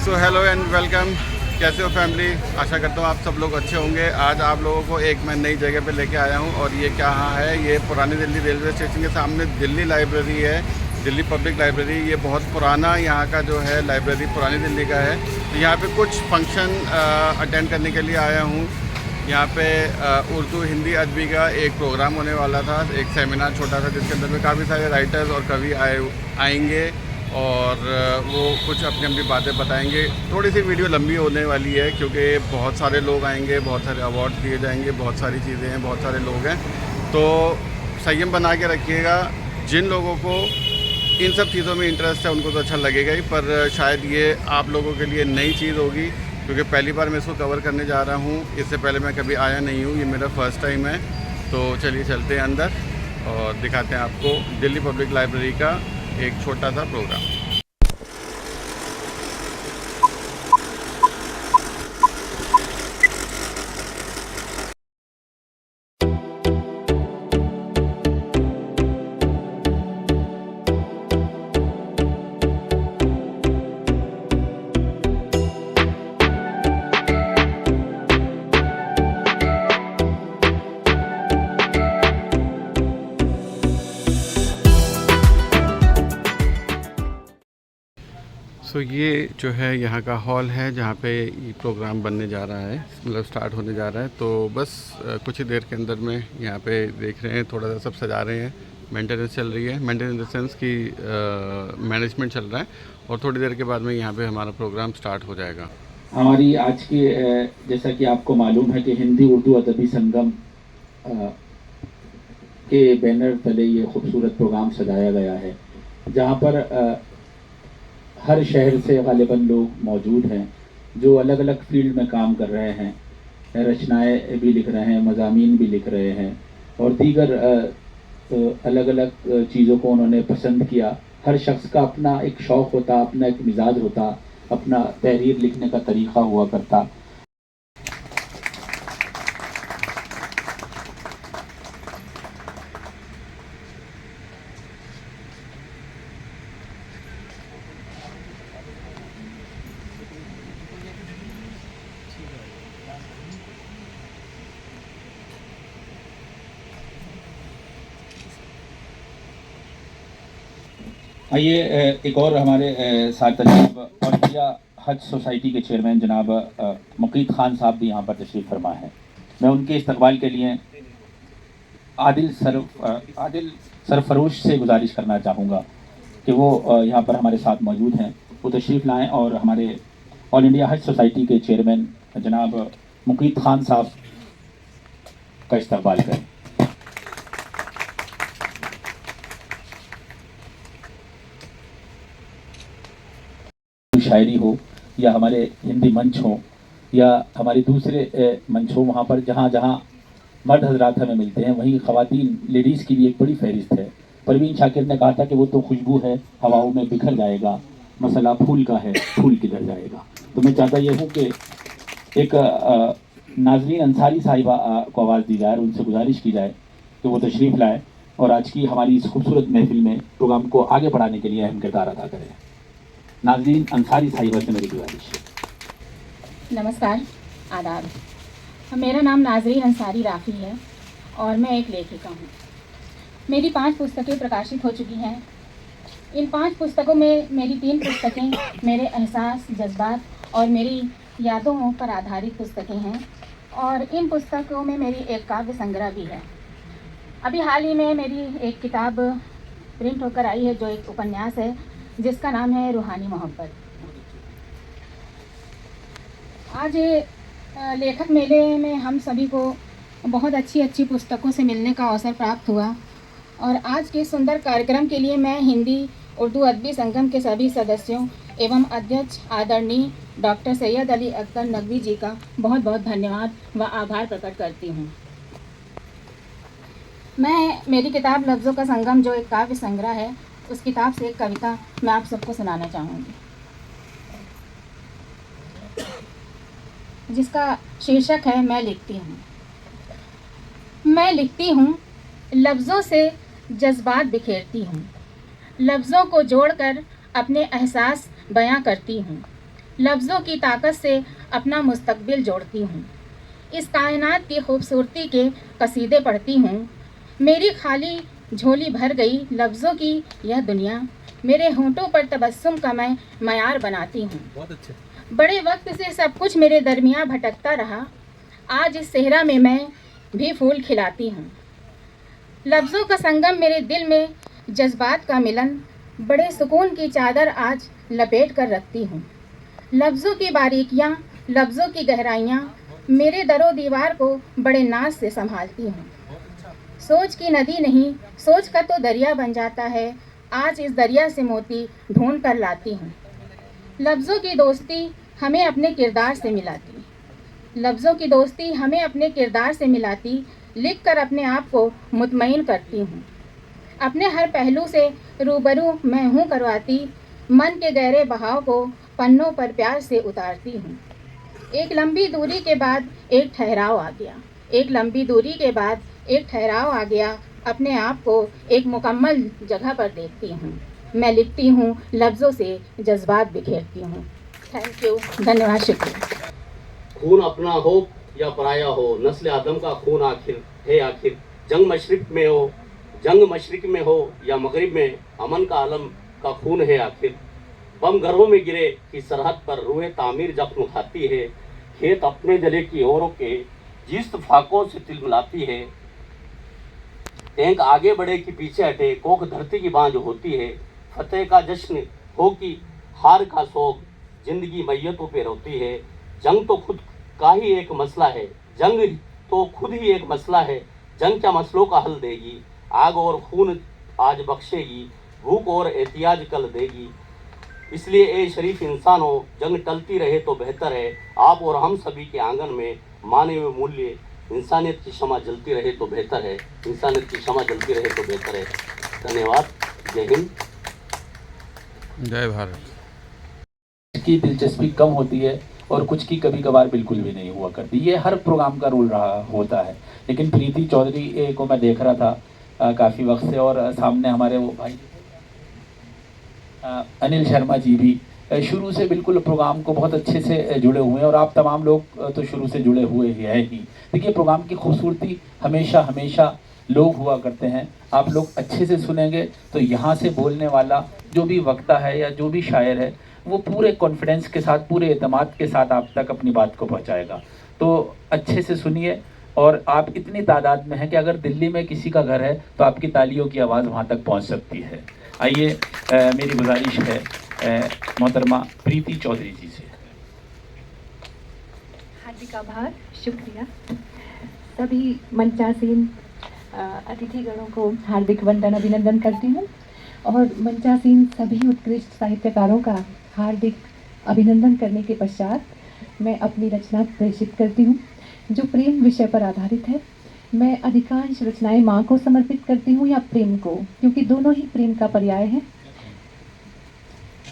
So hello and welcome. कैसे हो family? आशा करता हूँ आप सब लोग अच्छे होंगे। आज आप लोगों को एक मैं नई जगह पे लेके आया हूँ और ये कहाँ है? ये पुरानी दिल्ली रेलवे स्टेशन के सामने दिल्ली लाइब्रेरी है, दिल्ली पब्लिक लाइब्रेरी। ये बहुत पुराना यहाँ का जो है लाइब्रेरी पुरानी दिल्ली का है। तो यहाँ पे कुछ फंक्शन अटेंड करने के लिए आया हूँ। यहाँ पे उर्दू हिंदी अदबी का एक प्रोग्राम होने वाला था, एक सेमिनार छोटा सा, जिसके अंदर में काफ़ी सारे राइटर्स और कवि आएंगे और वो कुछ अपनी अपनी बातें बताएंगे। थोड़ी सी वीडियो लंबी होने वाली है क्योंकि बहुत सारे लोग आएंगे, बहुत सारे अवार्ड दिए जाएंगे, बहुत सारी चीज़ें हैं, बहुत सारे लोग हैं। तो संयम बना के रखिएगा। जिन लोगों को इन सब चीज़ों में इंटरेस्ट है उनको तो अच्छा लगेगा ही, पर शायद ये आप लोगों के लिए नई चीज़ होगी क्योंकि पहली बार मैं इसको कवर करने जा रहा हूँ। इससे पहले मैं कभी आया नहीं हूँ, ये मेरा फ़र्स्ट टाइम है। तो चलिए चलते हैं अंदर और दिखाते हैं आपको दिल्ली पब्लिक लाइब्रेरी का एक छोटा सा प्रोग्राम। तो ये जो है यहाँ का हॉल है जहाँ पे ये प्रोग्राम बनने जा रहा है, मतलब स्टार्ट होने जा रहा है। तो बस कुछ ही देर के अंदर में यहाँ पे देख रहे हैं, थोड़ा सा सब सजा रहे हैं, मेंटेनेंस चल रही है। मेंटेनेंस इन द सेंस की मैनेजमेंट चल रहा है और थोड़ी देर के बाद में यहाँ पे हमारा प्रोग्राम स्टार्ट हो जाएगा। हमारी आज की जैसा कि आपको मालूम है कि हिंदी उर्दू अदबी संगम के बैनर तले ये खूबसूरत प्रोग्राम सजाया गया है, जहाँ पर हर शहर से गालिबन लोग मौजूद हैं जो अलग अलग फील्ड में काम कर रहे हैं, रचनाएं भी लिख रहे हैं, मज़ामीन भी लिख रहे हैं और दीगर अलग अलग चीज़ों को उन्होंने पसंद किया। हर शख्स का अपना एक शौक़ होता, अपना एक मिजाज होता, अपना तहरीर लिखने का तरीक़ा हुआ करता। आइए एक और हमारे साथ तशरीफ ऑल इंडिया हज सोसाइटी के चेयरमैन जनाब मुकीत खान साहब भी यहाँ पर तशरीफ़ फरमा है। मैं उनके इस्तकबाल के लिए आदिल सरफरोश से गुजारिश करना चाहूँगा कि वो यहाँ पर हमारे साथ मौजूद हैं, वो तशरीफ़ लाएँ और हमारे ऑल इंडिया हज सोसाइटी के चेयरमैन जनाब मुकीत खान साहब का इस्तकबाल करें। शायरी हो या हमारे हिंदी मंच हो या हमारे दूसरे मंच हो, वहाँ पर जहाँ जहाँ मर्द हजरात हमें मिलते हैं वहीं ख़वातीन लेडीज़ की भी एक बड़ी फहरिस्त है। परवीन शाकिर ने कहा था कि वो तो खुशबू है हवाओं में बिखर जाएगा, मसला फूल का है फूल किधर जाएगा। तो मैं चाहता ये हूँ कि एक नाज़रीन अंसारी साहिबा को आवाज़ दी जाए, उनसे गुजारिश की जाए कि वो तशरीफ़ लाए और आज की हमारी इस खूबसूरत महफिल में प्रोग्राम को आगे बढ़ाने के लिए अहम किरदार अदा करें। नाज़रीन अंसारी साहिबा से मेरी गुजारिश है। नमस्कार, आदाब। मेरा नाम नाज़रीन अंसारी राफ़ी है और मैं एक लेखिका हूँ। मेरी 5 पुस्तकें प्रकाशित हो चुकी हैं। इन 5 पुस्तकों में मेरी 3 पुस्तकें मेरे एहसास, जज्बात और मेरी यादों पर आधारित पुस्तकें हैं और इन पुस्तकों में मेरी एक काव्य संग्रह भी है। अभी हाल ही में मेरी एक किताब प्रिंट होकर आई है जो एक उपन्यास है जिसका नाम है रूहानी मोहब्बत। आज लेखक मेले में हम सभी को बहुत अच्छी पुस्तकों से मिलने का अवसर प्राप्त हुआ और आज के सुंदर कार्यक्रम के लिए मैं हिंदी उर्दू अदबी संगम के सभी सदस्यों एवं अध्यक्ष आदरणीय डॉक्टर सैयद अली अख्तर नकवी जी का बहुत बहुत धन्यवाद व आभार प्रकट करती हूँ। मैं मेरी किताब लफ्ज़ों का संगम जो एक काव्य संग्रह है, उस किताब से एक कविता मैं आप सबको सुनाना चाहूँगी, जिसका शीर्षक है मैं लिखती हूँ। मैं लिखती हूँ, लफ्ज़ों से जज्बात बिखेरती हूँ, लफ्ज़ों को जोड़कर अपने एहसास बयां करती हूँ, लफ्ज़ों की ताकत से अपना मुस्तकबिल जोड़ती हूँ। इस कायनात की खूबसूरती के कसीदे पढ़ती हूँ। मेरी खाली झोली भर गई लफ्ज़ों की यह दुनिया, मेरे होंठों पर तबस्सुम का मैं मयार बनाती हूँ। बहुत अच्छे। बड़े वक्त से सब कुछ मेरे दरमियाँ भटकता रहा, आज इस सेहरा में मैं भी फूल खिलाती हूँ। लफ्ज़ों का संगम मेरे दिल में जज्बात का मिलन, बड़े सुकून की चादर आज लपेट कर रखती हूँ। लफ्ज़ों की बारीकियाँ, लफ्ज़ों की गहराइयाँ मेरे दरो दीवार को बड़े नाज से संभालती हूँ। सोच की नदी नहीं, सोच का तो दरिया बन जाता है, आज इस दरिया से मोती ढूंढ कर लाती हूँ। लफ्ज़ों की दोस्ती हमें अपने किरदार से मिलाती, लफ्ज़ों की दोस्ती हमें अपने किरदार से मिलाती, लिख कर अपने आप को मुतमईन करती हूँ। अपने हर पहलू से रूबरू मैं हूँ करवाती, मन के गहरे बहाव को पन्नों पर प्यार से उतारती हूँ। एक लंबी दूरी के बाद एक ठहराव आ गया, एक लंबी दूरी के बाद एक ठहराव आ गया, अपने आप को एक मुकम्मल जगह पर देखती हूँ। मैं लिखती हूँ, लफ्ज़ों से जज्बात बिखेरती हूँ। थैंक यू, धन्यवाद, शुक्रिया। खून अपना हो या पराया हो, नस्ल आदम का खून आखिर है आखिर। जंग मशरिक में हो या मगरिब में, अमन का आलम का खून है आखिर। बम घरों में गिरे की सरहद पर रूहे तामीर जख्म खाती है। खेत अपने जले की औरों के जिस्त फाकों से तिलमिलाती है। टैंक आगे बढ़े कि पीछे हटे, कोख धरती की बांझ होती है। फतेह का जश्न हो कि हार का शोक, जिंदगी मैयतों पे रोती है। जंग तो खुद का ही एक मसला है, जंग तो खुद ही एक मसला है। जंग क्या मसलों का हल देगी, आग और खून आज बख्शेगी, भूख और एहतियाज कल देगी। इसलिए ए शरीफ इंसानों, जंग टलती रहे तो बेहतर है। आप और हम सभी के आंगन में मानवीय मूल्य, इंसानियत की क्षमा जलती रहे तो बेहतर है। इंसानियत की क्षमा जलती रहे तो बेहतर है। धन्यवाद। जय हिंद, जय भारत। की दिलचस्पी कम होती है और कुछ की कभी कभार बिल्कुल भी नहीं हुआ करती। ये हर प्रोग्राम का रोल रहा होता है। लेकिन प्रीति चौधरी को मैं देख रहा था काफ़ी वक्त से, और सामने हमारे वो भाई अनिल शर्मा जी भी शुरू से बिल्कुल प्रोग्राम को बहुत अच्छे से जुड़े हुए हैं, और आप तमाम लोग तो शुरू से जुड़े हुए ही हैं ही। देखिए, प्रोग्राम की खूबसूरती हमेशा लोग हुआ करते हैं। आप लोग अच्छे से सुनेंगे तो यहाँ से बोलने वाला जो भी वक्ता है या जो भी शायर है, वो पूरे कॉन्फिडेंस के साथ, पूरे एतमाद के साथ आप तक अपनी बात को पहुँचाएगा। तो अच्छे से सुनिए, और आप इतनी तादाद में हैं कि अगर दिल्ली में किसी का घर है तो आपकी तालियों की आवाज़ वहाँ तक पहुँच सकती है। आइए, मेरी गुजारिश है मोहतरमा प्रीति चौधरी जी से। हार्दिक आभार, शुक्रिया। सभी मंचासीन अतिथिगणों को हार्दिक वंदन अभिनंदन करती हूँ, और मंचासीन सभी उत्कृष्ट साहित्यकारों का हार्दिक अभिनंदन करने के पश्चात मैं अपनी रचना प्रेषित करती हूँ, जो प्रेम विषय पर आधारित है। मैं अधिकांश रचनाएं माँ को समर्पित करती हूँ या प्रेम को, क्योंकि दोनों ही प्रेम का पर्याय है।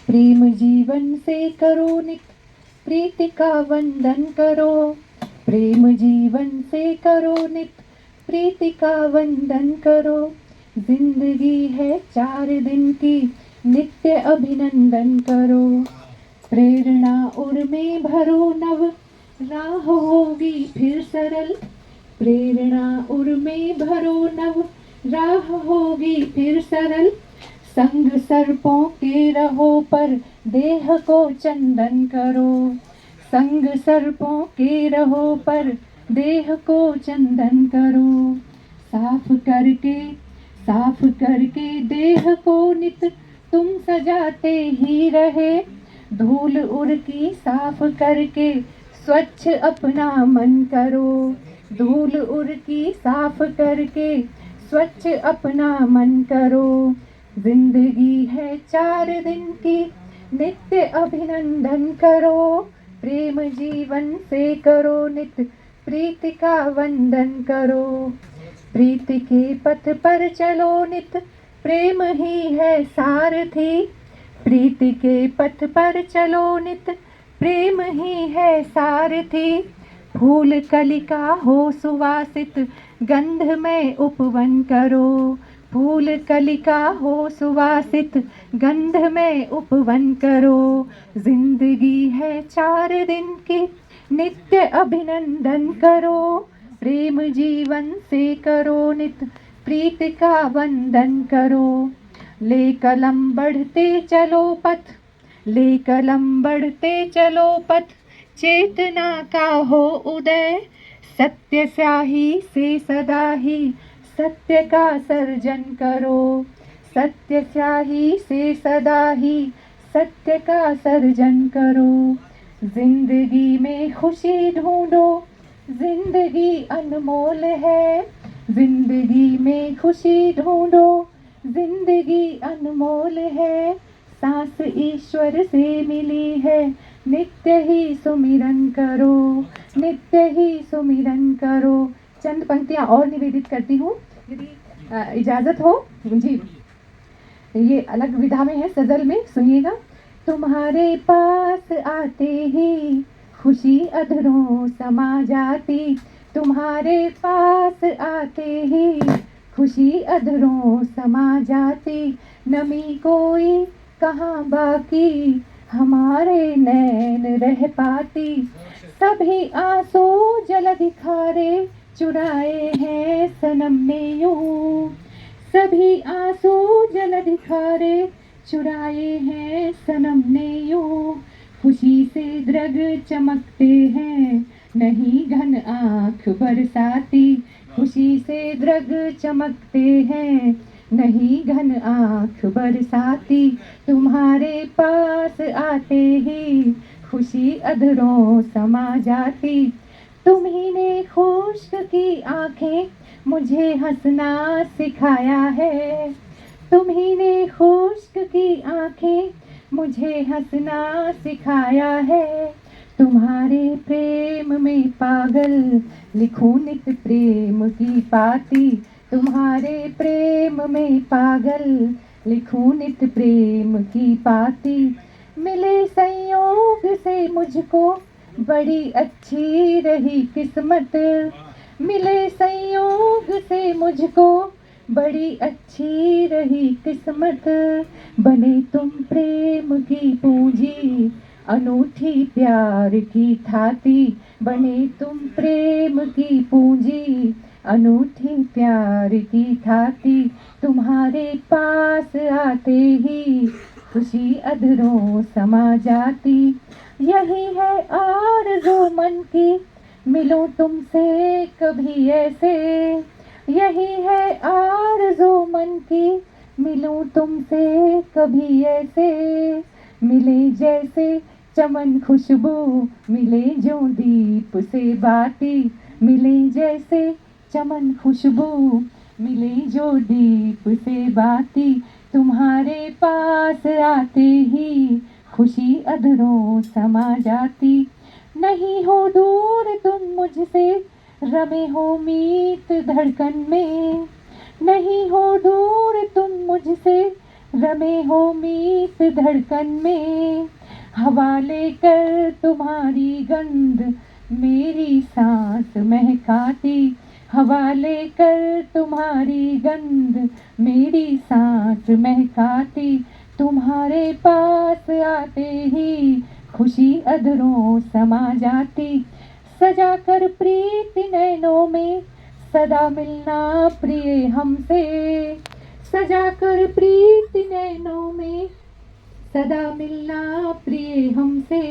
प्रेम जीवन से करो नित, प्रीति का वंदन करो। प्रेम जीवन से करो नित, प्रीति का वंदन करो। जिंदगी है 4 दिन की, नित्य अभिनंदन करो। प्रेरणा उर में भरो नव, राह होगी फिर सरल। प्रेरणा उर में भरो नव, राह होगी फिर सरल। संग सर्पों के रहो पर देह को चंदन करो। संग सर्पों के रहो पर देह को चंदन करो। साफ करके देह को नित तुम सजाते ही रहे। धूल उड़ की साफ करके स्वच्छ अपना मन करो। धूल उड़ की साफ करके स्वच्छ अपना मन करो। जिंदगी है 4 दिन की, नित्य अभिनंदन करो। प्रेम जीवन से करो नित, प्रीति का वंदन करो। प्रीति के पथ पर चलो नित, प्रेम ही है सारथी। प्रीति के पथ पर चलो नित, प्रेम ही है सारथी। फूल कलिका हो सुवासित, गंध में उपवन करो। फूल कलिका हो सुवासित गंध में उपवन करो। जिंदगी है 4 दिन की नित्य अभिनंदन करो। प्रेम जीवन से करो नित प्रीति का वंदन करो। ले कलम बढ़ते चलो पथ, ले कलम बढ़ते चलो पथ, चेतना का हो उदय। सत्य स्याही से सदा ही सत्य का सर्जन करो। सत्य स्याही से सदा ही सत्य का सर्जन करो। जिंदगी में खुशी ढूंढो, जिंदगी अनमोल है। जिंदगी में खुशी ढूंढो, जिंदगी अनमोल है। सांस ईश्वर से मिली है, नित्य ही सुमिरन करो, नित्य ही सुमिरन करो। चंद पंक्तियां और निवेदित करती हूँ, यदि इजाजत हो जी। ये अलग विधा में है, सजल में, सुनिएगा। तुम्हारे पास आते ही खुशी अधरों समा जाती। तुम्हारे पास आते ही खुशी अधरों समा जाती। नमी कोई कहाँ बाकी हमारे नैन रह पाती। सभी आंसू जल दिखारे चुराए हैं सनम ने यूं। सभी आंसू जल दिखारे चुराए हैं सनम ने यूं। खुशी से द्रग चमकते हैं नहीं घन आँख बरसाती। खुशी से द्रग चमकते हैं नहीं घन आँख बरसाती। तुम्हारे पास आते ही खुशी अधरों समा जाती। तुम्ही ने खुश्क की आंखें मुझे हंसना सिखाया है। तुम्ही ने खुश्क की आंखें मुझे हंसना सिखाया है। तुम्हारे प्रेम में पागल लिखूं नित प्रेम की पाती। तुम्हारे प्रेम में पागल लिखूं नित प्रेम की पाती। मिले संयोग से मुझको बड़ी अच्छी रही किस्मत। मिले संयोग से मुझको बड़ी अच्छी रही किस्मत। बने तुम प्रेम की पूंजी अनूठी प्यार की थाती। बने तुम प्रेम की पूंजी अनूठी प्यार की थाती। तुम्हारे पास आते ही खुशी अधरों समा जाती। यही है आरज़ू मन की मिलूं तुमसे कभी ऐसे। यही है आरज़ू मन की मिलूं तुमसे कभी ऐसे। मिले जैसे चमन खुशबू मिले जो दीप से बाती। मिले जैसे चमन खुशबू मिले जो दीप से बाती। तुम्हारे पास आते ही खुशी अधरों समा जाती। नहीं हो दूर तुम मुझसे रमे हो मीत धड़कन में। नहीं हो दूर तुम मुझसे रमे हो मीत धड़कन में। हवा लेकर तुम्हारी गंध मेरी सांस महकाती। हवा लेकर तुम्हारी गंध मेरी सांस महकाती। तुम्हारे पास आते ही खुशी अधरों समा जाती। सजा कर प्रीति नैनों में सदा मिलना प्रिय हमसे। सजा कर प्रीति नैनों में सदा मिलना प्रिय हमसे।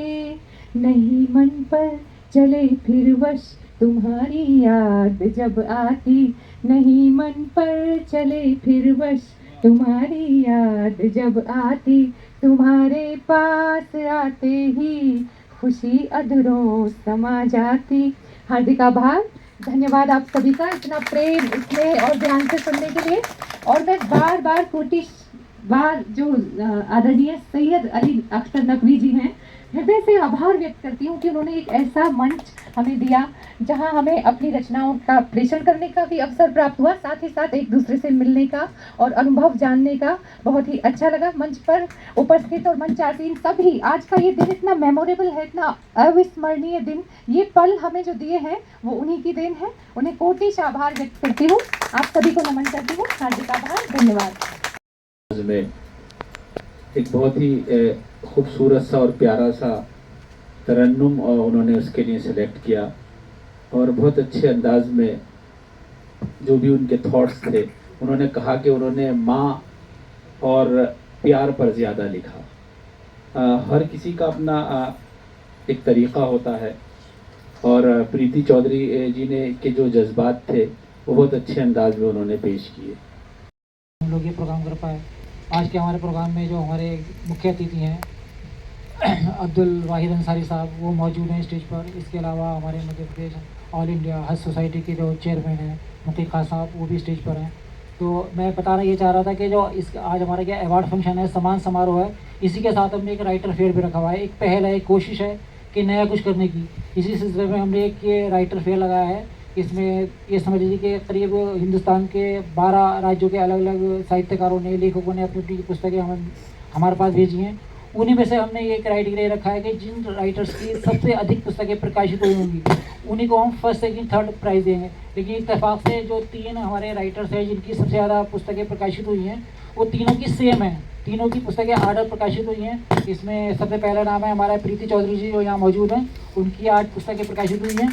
नहीं मन पर चले फिर वश तुम्हारी याद जब आती। नहीं मन पर चले फिर वश तुम्हारी याद जब आती। तुम्हारे पास आते ही खुशी अधरों समा जाती। हार्दिक आभार, धन्यवाद आप सभी का इतना प्रेम, स्नेह और ध्यान से सुनने के लिए। और मैं बार बार कोटि बार जो आदरणीय सैयद अली अख्तर नकवी जी हैं, हृदय से आभार व्यक्त करती हूँ कि उन्होंने एक ऐसा मंच हमें दिया जहां हमें अपनी रचनाओं का प्रेषण करने का भी अवसर प्राप्त हुआ, साथ ही साथ एक दूसरे से मिलने का और अनुभव जानने का बहुत ही अच्छा लगा। मंच पर उपस्थित और मंचासीन सभी, आज का ये दिन इतना मेमोरेबल है, इतना अविस्मरणीय दिन, ये पल हमें जो दिए हैं वो उन्हीं की देन है। उन्हें कोटिश आभार व्यक्त करती हूँ, आप सभी को नमन करती हूँ, हार्दिक आभार, धन्यवाद। में एक बहुत ही खूबसूरत सा और प्यारा सा तरन्नुम उन्होंने उसके लिए सेलेक्ट किया और बहुत अच्छे अंदाज में जो भी उनके थॉट्स थे, उन्होंने कहा कि उन्होंने माँ और प्यार पर ज़्यादा लिखा। हर किसी का अपना एक तरीक़ा होता है और प्रीति चौधरी जी ने के जो जज्बात थे वो बहुत अच्छे अंदाज में उन्होंने पेश किए। हम लोग ये प्रोग्राम कर पाए। आज के हमारे प्रोग्राम में जो हमारे मुख्य अतिथि हैं अब्दुल वाहिद अंसारी साहब, वो मौजूद हैं स्टेज पर। इसके अलावा हमारे मध्य प्रदेश ऑल इंडिया हज सोसाइटी के जो चेयरमैन हैं मुकीम खान साहब, वो भी स्टेज पर हैं। तो मैं बताना ये चाह रहा था कि जो इस आज हमारा क्या अवार्ड फंक्शन है, सम्मान समारोह है, इसी के साथ हमने एक राइटर फेयर भी रखा हुआ है। एक पहल है, एक कोशिश है कि नया कुछ करने की। इसी सिलसिले में हमने एक ये राइटर फेयर लगाया है। इसमें ये समझ लीजिए कि करीब हिंदुस्तान के 12 राज्यों के अलग अलग साहित्यकारों ने, लेखकों ने अपनी अपनी पुस्तकें हमारे पास भेजी हैं। उन्हीं में से हमने ये क्राइटेरिया रखा है कि जिन राइटर्स की सबसे अधिक पुस्तकें प्रकाशित हुई होंगी उन्हीं को हम फर्स्ट सेकंड थर्ड प्राइज़ देंगे। लेकिन इत्तेफाक से जो 3 हमारे राइटर्स हैं जिनकी सबसे ज़्यादा पुस्तकें प्रकाशित हुई हैं, वो तीनों की सेम है, तीनों की पुस्तकें आर्डर प्रकाशित हुई हैं। इसमें सबसे पहला नाम है हमारा प्रीति चौधरी जी, जो यहाँ मौजूद हैं, उनकी 8 पुस्तकें प्रकाशित हुई हैं।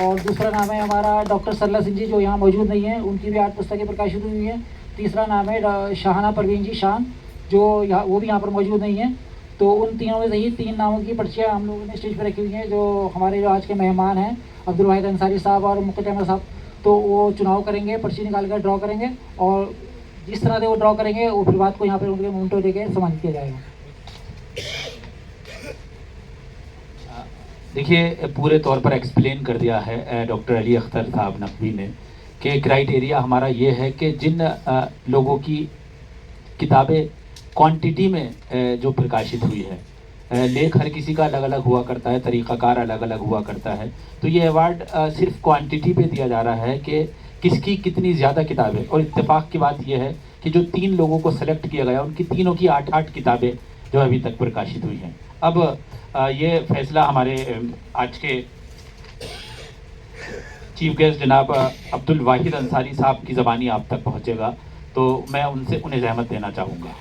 और दूसरा नाम है हमारा डॉक्टर सरला सिंह जी, जो यहाँ मौजूद नहीं हैं, उनकी भी 8 पुस्तकें प्रकाशित हुई हैं। तीसरा नाम है शाहाना परवीन जी शान, जो यहाँ वो भी यहाँ पर मौजूद नहीं हैं। तो उन तीनों में से ही 3 नामों की पर्चियाँ हम लोगों ने स्टेज पर रखी हुई हैं। जो हमारे जो आज के मेहमान हैं अब्दुल वाहिद अंसारी साहब और मुकीम खान साहब, तो वो चुनाव करेंगे, पर्ची निकाल कर ड्रॉ करेंगे और जिस तरह से वो ड्रॉ करेंगे वो फिर बात को यहाँ पर उनके मोमेंटो देकर सम्मानित किया जाएगा। देखिए, पूरे तौर पर एक्सप्लेन कर दिया है डॉक्टर अली अख्तर साहब नकवी ने कि क्राइटेरिया हमारा ये है कि जिन लोगों की किताबें क्वांटिटी में जो प्रकाशित हुई है, लेख हर किसी का अलग अलग हुआ करता है, तरीक़ाकार अलग अलग हुआ करता है, तो ये अवार्ड सिर्फ क्वांटिटी पे दिया जा रहा है कि किसकी कितनी ज़्यादा किताबें। और इत्तेफाक की बात यह है कि जो 3 लोगों को सेलेक्ट किया गया उनकी तीनों की 8-8 किताबें जो अभी तक प्रकाशित हुई हैं। अब ये फैसला हमारे आज के चीफ गेस्ट जनाब अब्दुल वाहिद अंसारी साहब की ज़बानी आप तक पहुंचेगा, तो मैं उन्हें ज़हमत देना चाहूँगा।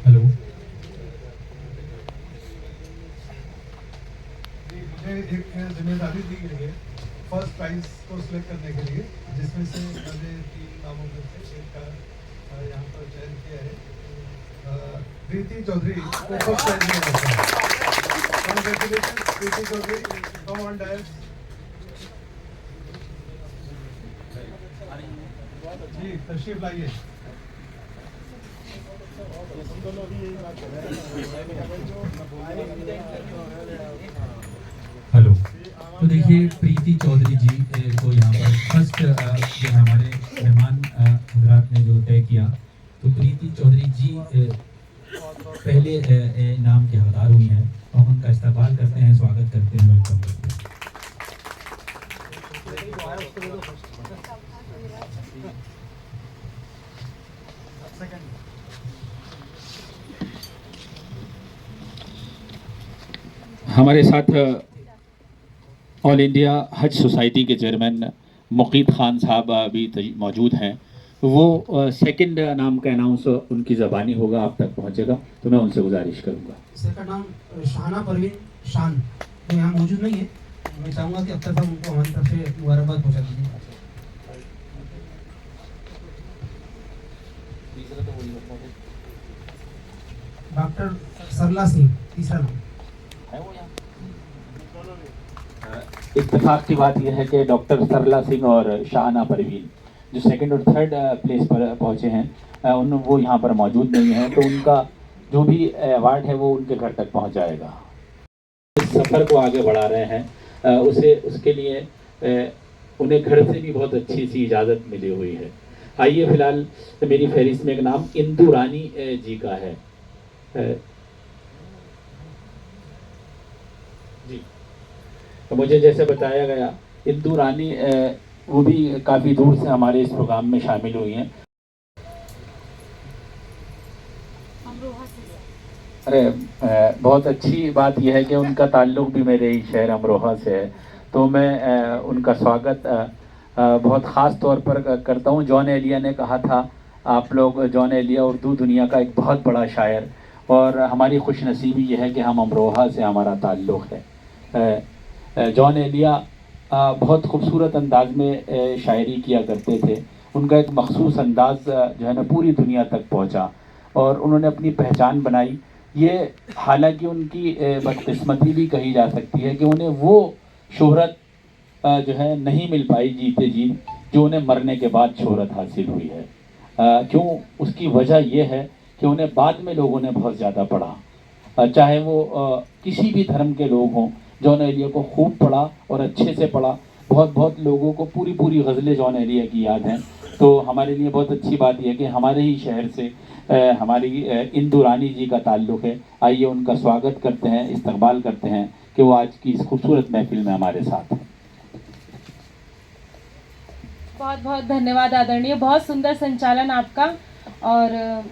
हेलो, मुझे एक जिम्मेदारी दी गई है फर्स्ट प्राइज को सिलेक्ट करने के लिए, जिसमें से मैंने 3 नामों में से एक का यहाँ पर चयन किया है। प्रीति चौधरी को फर्स्ट प्राइज मिला है। Congratulation Preeti Chaudhary, come on dais ji, तशरीफ लाइए। हेलो, तो देखिए प्रीति चौधरी जी को यहाँ पर फर्स्ट जो हमारे मेहमान हजरात ने जो तय किया, तो प्रीति चौधरी जी पहले इनाम के हकदार हुई हैं और उनका इस्तकबाल करते हैं, स्वागत करते हैं, वेलकम करते हैं। हमारे साथ ऑल इंडिया हज सोसाइटी के चेयरमैन मुकीम खान साहब भी मौजूद हैं। वो सेकंड नाम का अनाउंस उनकी ज़बानी होगा, आप तक पहुंचेगा, तो मैं उनसे गुजारिश करूंगा। सेकंड नाम शाहाना परवीन शान, तो यहाँ मौजूद नहीं है। मैं चाहूँगा कि अब तक उनको हमारी तरफ से मुबारकबाद पहुँचा दीजिए। डॉक्टर सरला सिंह, तीसरा नाम। इत्तेफाक की बात यह है कि डॉक्टर सरला सिंह और शाहाना परवीन जो सेकंड और थर्ड प्लेस पर पहुंचे हैं, वो यहाँ पर मौजूद नहीं हैं, तो उनका जो भी अवार्ड है वो उनके घर तक पहुँच जाएगा। सफ़र को आगे बढ़ा रहे हैं उसके लिए उन्हें घर से भी बहुत अच्छी सी इजाज़त मिली हुई है। आइए फिलहाल मेरी फहरिस्त में एक नाम इंदु रानी जी का है। जी, तो मुझे जैसे बताया गया इंदु रानी वो भी काफ़ी दूर से हमारे इस प्रोग्राम में शामिल हुई हैं। अरे बहुत अच्छी बात यह है कि उनका ताल्लुक़ भी मेरे ही शहर अमरोहा से है, तो मैं उनका स्वागत बहुत ख़ास तौर पर करता हूँ। जॉन एलिया ने कहा था, आप लोग, जॉन एलिया उर्दू दुनिया का एक बहुत बड़ा शायर, और हमारी खुशनसीबी यह है कि हम अमरोहा से हमारा ताल्लुक़ है। जॉन एलिया बहुत खूबसूरत अंदाज में शायरी किया करते थे। उनका एक मखसूस अंदाज़ जो है ना पूरी दुनिया तक पहुँचा और उन्होंने अपनी पहचान बनाई। ये हालांकि उनकी बदकिस्मती भी कही जा सकती है कि उन्हें वो शोहरत जो है नहीं मिल पाई जीते जी जो उन्हें मरने के बाद शोहरत हासिल हुई है। क्यों? उसकी वजह यह है कि उन्हें बाद में लोगों ने बहुत ज़्यादा पढ़ा, चाहे वो किसी भी धर्म के लोग हों। जॉन एलिया को खूब पढ़ा और अच्छे से पढ़ा। बहुत लोगों को पूरी गज़लें जॉन एलिया की याद हैं। तो हमारे लिए बहुत अच्छी बात यह है कि हमारे ही शहर से हमारी इंदु रानी जी का ताल्लुक़ है। आइए उनका स्वागत करते हैं, इस्तकबाल करते हैं कि वो आज की इस खूबसूरत महफिल में हमारे साथ हैं। बहुत बहुत धन्यवाद आदरणीय, बहुत सुंदर संचालन आपका। और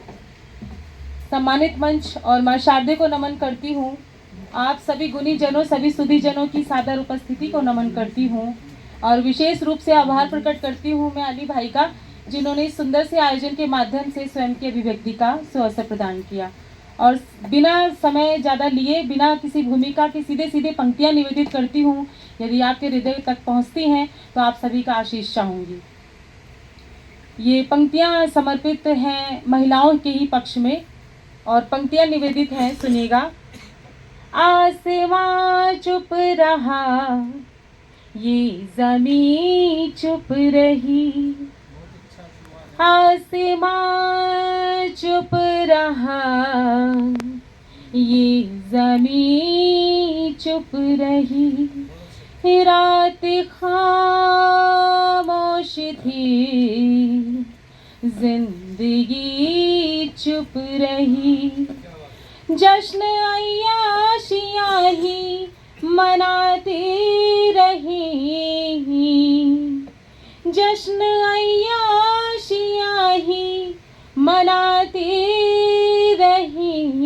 सम्मानित मंच और माँ शारदे को नमन करती हूँ। आप सभी गुणी जनों, सभी सुधी जनों की सादर उपस्थिति को नमन करती हूँ और विशेष रूप से आभार प्रकट करती हूँ मैं अली भाई का, जिन्होंने इस सुंदर से आयोजन के माध्यम से स्वयं की अभिव्यक्ति का सुअवसर प्रदान किया। और बिना समय ज़्यादा लिए, बिना किसी भूमिका के सीधे पंक्तियाँ निवेदित करती हूँ। यदि आपके हृदय तक पहुँचती हैं तो आप सभी का आशीष चाहूँगी। ये पंक्तियाँ समर्पित हैं महिलाओं के ही पक्ष में और पंक्तियाँ निवेदित हैं, सुनिएगा। आसमां चुप रहा, ये ज़मीं चुप रही, आसमां चुप रहा, ये ज़मीं चुप रही, रात खामोश थी, जिंदगी चुप रही, जश्न अय्याशियाँ ही मनाती रही, जश्न अय्याशियाँ ही मनाती रही,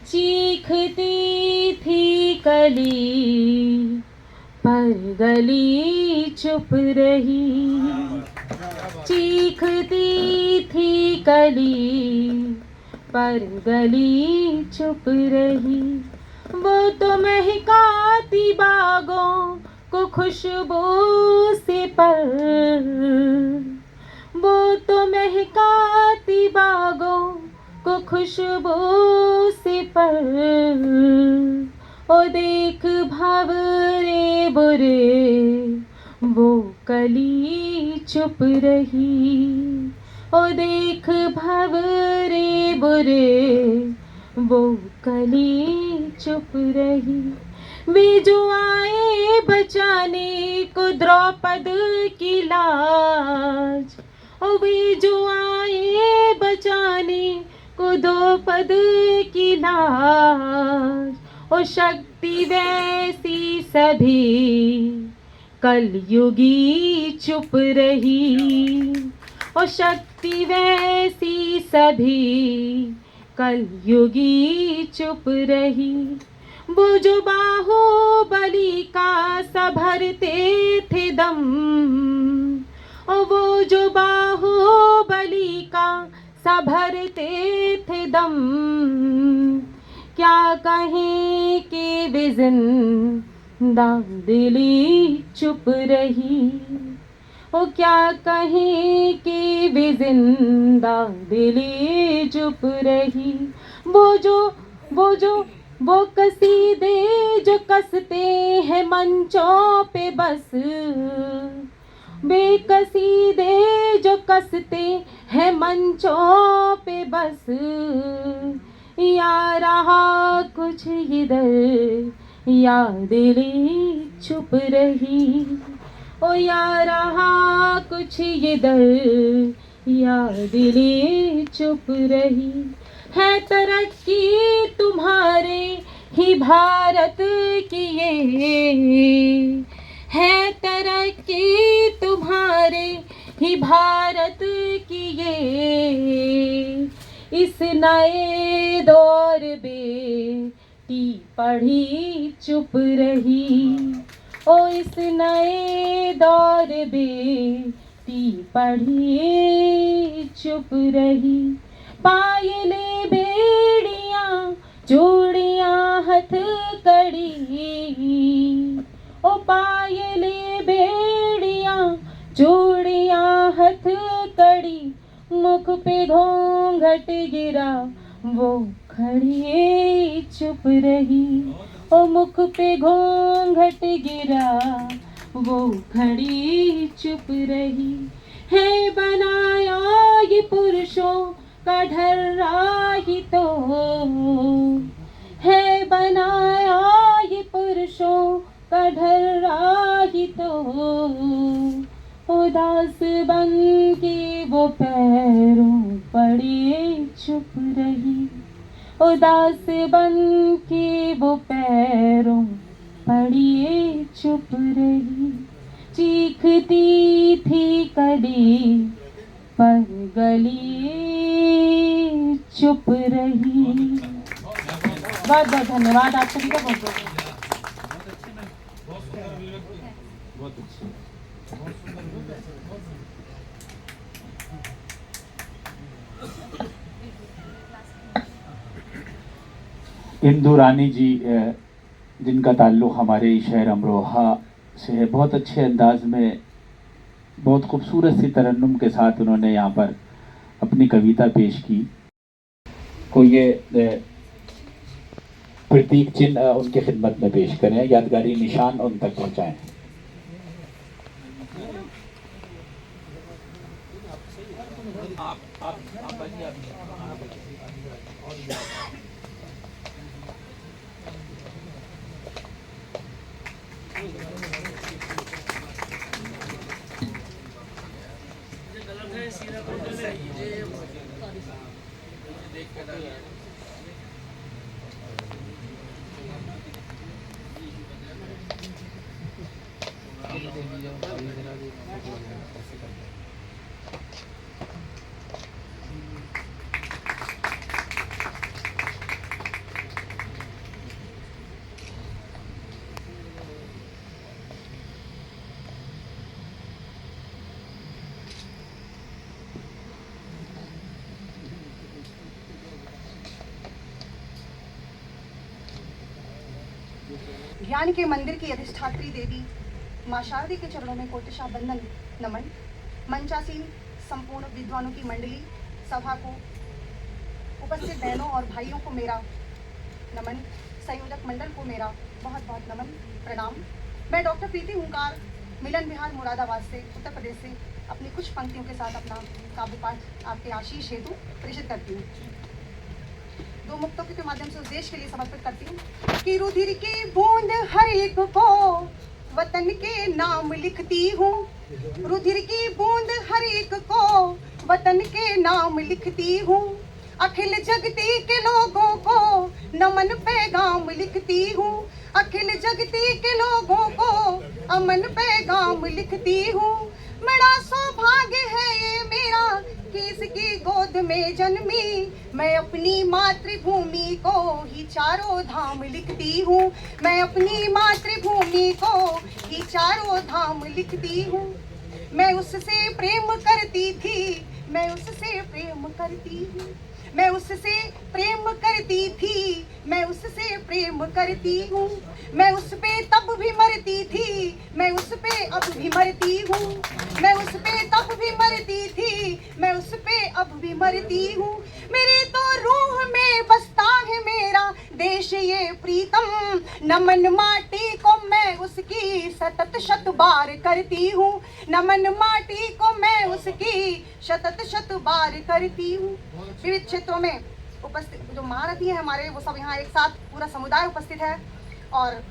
चीखती थी कली पर गली चुप रही, चीखती थी कली पर गली चुप रही, वो तो महकाती बागों को खुशबू से पर, वो तो महकाती बागों को खुशबू से पर, ओ देख भंवरे बुरे वो कली चुप रही, ओ देख भंवरे बुरे वो कली चुप रही, वे जो आए बचाने को द्रौपद की लाज, ओ वे जो आए बचाने को द्रौपद की लाज, ओ शक्ति वैसी सभी कलयुगी चुप रही, ओ शक्ति वैसी सभी कलयुगी चुप रही, वो जो बाहुबली का संभरते थे दम, ओ वो जो बाहुबली का संभरते थे दम, क्या कहें कि वे जिंदा दिली चुप रही, ओ क्या कहें कि वे जिंदा दिली चुप रही, वो कसीदे जो कसते हैं मंचों पे बस, वे कसीदे जो कसते हैं मंचों पे बस, या रहा कुछ इधर, या दिली चुप रही। ओ या रहा कुछ इधर, या दिली चुप रही। है तरक्की तुम्हारे ही भारत की ये, है तरक्की तुम्हारे ही भारत की ये। इस नए दौर बेटी पढ़ी चुप रही। ओ इस नए दौर बेटी पढ़ी चुप रही। पायले बेड़ियां चूड़ियां हथकड़ी, ओ पायले बेड़ियां चूड़ियां हथकड़ी। मुख पे घूंघट गिरा वो खड़ी चुप रही। ओ मुख पे घूंघट गिरा वो खड़ी चुप रही। है बनाया ये पुरुषों का ढर्रा ही तो, है बनाया ये पुरुषों का ढर्रा ही तो। उदास बन के वो पैरों पड़ी चुप रही। उदास बन के वो पैरों पड़ी चुप रही। चीखती थी कली पर गली चुप रही। बहुत बहुत धन्यवाद आप सभी का। बहुत बहुत इंदु रानी जी, जिनका ताल्लुक़ हमारे शहर अमरोहा से है, बहुत अच्छे अंदाज में बहुत खूबसूरत सी तरन्नुम के साथ उन्होंने यहाँ पर अपनी कविता पेश की। को ये प्रतीक चिन्ह उनके खिदमत में पेश करें, यादगारी निशान उन तक पहुँचाएँ। ज्ञान के मंदिर की अधिष्ठात्री देवी माँ शारदी के चरणों में कोटिशा बंदन नमन। मंचासीन संपूर्ण विद्वानों की मंडली, सभा को उपस्थित बहनों और भाइयों को मेरा नमन। संयोजक मंडल को मेरा बहुत बहुत नमन प्रणाम। मैं डॉक्टर प्रीति हुंकार मिलन विहार मुरादाबाद से उत्तर प्रदेश से अपनी कुछ पंक्तियों के साथ अपना काव्य पाठ आपके आशीष हेतु प्रेषित करती हूँ। दो मुक्तों के माध्यम से उस देश के लिए समर्पित करती हूँ कि रुधिर की बूंद हर एक को वतन के नाम लिखती हूँ। रुधिर की बूंद हर एक को वतन के नाम लिखती हूँ। अखिल जगती के लोगों को नमन पैगाम लिखती हूँ। अखिल जगती के लोगों को अमन पैगाम लिखती हूँ। बड़ा सौभाग्य है ये मेरा कि इसकी गोद में जन्मी। मैं अपनी मातृभूमि को ही चारों धाम लिखती हूँ। मैं अपनी मातृभूमि को ही चारों धाम लिखती हूँ। मैं उससे प्रेम करती थी, मैं उससे प्रेम करती हूँ। मैं उससे प्रेम करती थी, मैं उससे प्रेम करती हूँ। मैं उस पे तब भी मरती थी, मैं उस पे अब भी मरती हूँ। मैं उस पे तब भी मरती थी, मैं उस पे अब भी मरती हूँ। मेरे तो रूह में बसता है मेरा देश ये प्रीतम। नमन माटी को मैं उसकी सतत शत बार करती हूँ। नमन माटी को मैं उसकी सतत शत बार करती हूँ। विविध क्षेत्रों में उपस्थित जो महारथी हैं हमारे, वो सब यहाँ एक साथ पूरा समुदाय उपस्थित है। और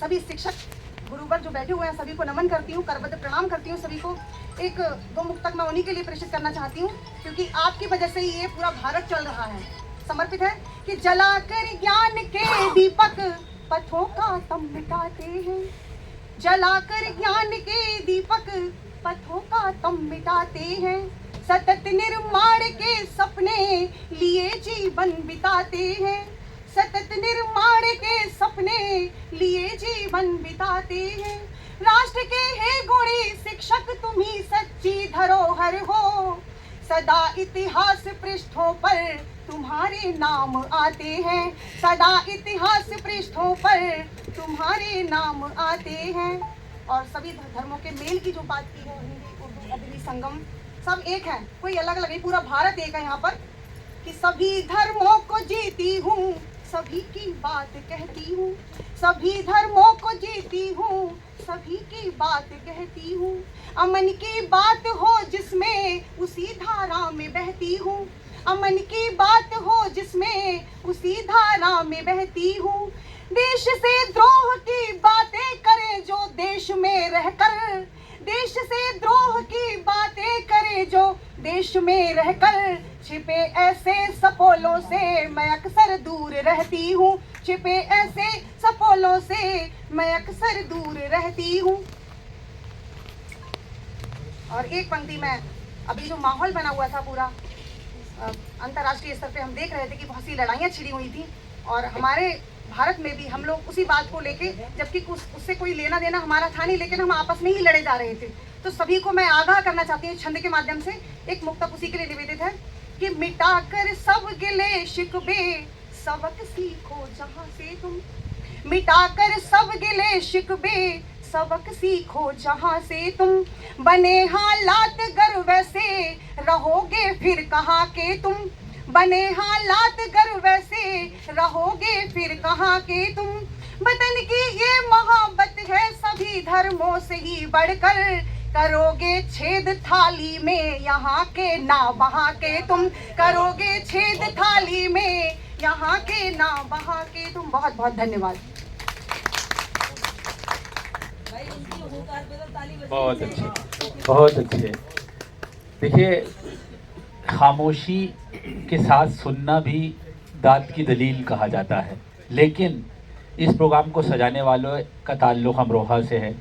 सभी शिक्षक गुरुवर जो बैठे हुए हैं सभी को नमन करती हूँ, करबद्ध प्रणाम करती हूँ सभी को। एक दो मुक्तक मैं उन्हीं के लिए प्रेषित करना चाहती हूँ, क्योंकि आपकी वजह से ही ये पूरा भारत चल रहा है। समर्पित है कि जलाकर ज्ञान के दीपक पथों का तम मिटाते हैं, जलाकर ज्ञान के दीपक पथों का तम मिटाते हैं, सतत निर्माण के सपने लिए जीवन बिताते हैं, सतत निर्माण के सपने लिए जीवन बिताते हैं। राष्ट्र के हे गुणी शिक्षक तुम ही सच्ची धरोहर हो, सदा इतिहास पृष्ठों पर तुम्हारे नाम आते हैं, सदा इतिहास पृष्ठों पर तुम्हारे नाम आते हैं। और सभी धर्मों के मेल की जो बात की है, हिंदी उर्दू अदबी संगम सब एक है, कोई अलग अलग नहीं, पूरा भारत एक है यहाँ पर। कि सभी धर्मों को जीती हूँ, सभी की बात कहती हूँ, सभी धर्मों को जीती हूँ, सभी की बात कहती हूँ। अमन की बात हो जिसमें उसी धारा में बहती हूँ, अमन की बात हो जिसमें उसी धारा में बहती हूँ। देश से द्रोह की बातें करें जो देश में रहकर, देश से द्रोह की बातें करे जो देश में रहकर, छिपे ऐसे सपोलों से मैं अक्सर दूर रहती हूँ, छिपे ऐसे सपोलों से मैं अक्सर दूर रहती हूँ। और एक पंक्ति में, अभी जो माहौल बना हुआ था पूरा अंतर्राष्ट्रीय स्तर पे हम देख रहे थे कि बहुत सी लड़ाइयाँ छिड़ी हुई थी, और हमारे भारत में भी हम लोग उसी बात को लेके, जबकि उससे कोई लेना देना हमारा था नहीं, लेकिन हम आपस में ही लड़े जा रहे थे। तो सभी को मैं आगाह करना चाहती हूँ छंद के माध्यम से, एक मुक्तक उसी के लिए निवेदित है कि मिटाकर सब गिले शिकवे सबक सीखो जहाँ से तुम, मिटाकर सब गिले शिकवे सबक सीखो जहाँ से तुम, बने हालात गर वैसे रहोगे फिर कहाँ के तुम, बने हालात गर वैसे रहोगे फिर कहाँ के तुम। वतन की ये मोहब्बत है सभी धर्मों से ही बढ़कर, करोगे छेद थाली में यहाँ के ना वहाँ के तुम, करोगे छेद थाली में यहाँ के ना वहाँ के तुम। बहुत बहुत धन्यवाद। बहुत अच्छे, बहुत अच्छे। देखिए, खामोशी के साथ सुनना भी दाद की दलील कहा जाता है, लेकिन इस प्रोग्राम को सजाने वालों का ताल्लुक़ अमरोहा से है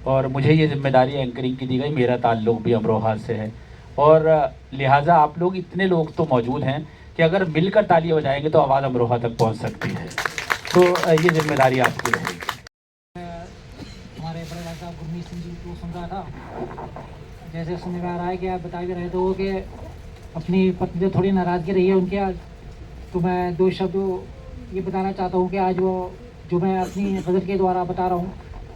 और मुझे ये जिम्मेदारी एंकरिंग की दी गई, मेरा ताल्लुक़ भी अमरोहा से है, और लिहाजा आप लोग इतने लोग तो मौजूद हैं कि अगर मिलकर ताली बजाएंगे तो आवाज़ अमरोहा तक पहुंच सकती है, तो ये जिम्मेदारी आपकी रहेगी। हमारे बड़े भाई साहब गुरमीत सिंह जी को सुन रहा था, जैसे सुनने में आ रहा है कि आप बता भी रहे थे कि अपनी पत्नी से थोड़ी नाराज़गी रही है उनके आज, तो मैं दो शब्द ये बताना चाहता हूँ कि आज वो जो मैं अपनी गज़ल के द्वारा बता रहा हूँ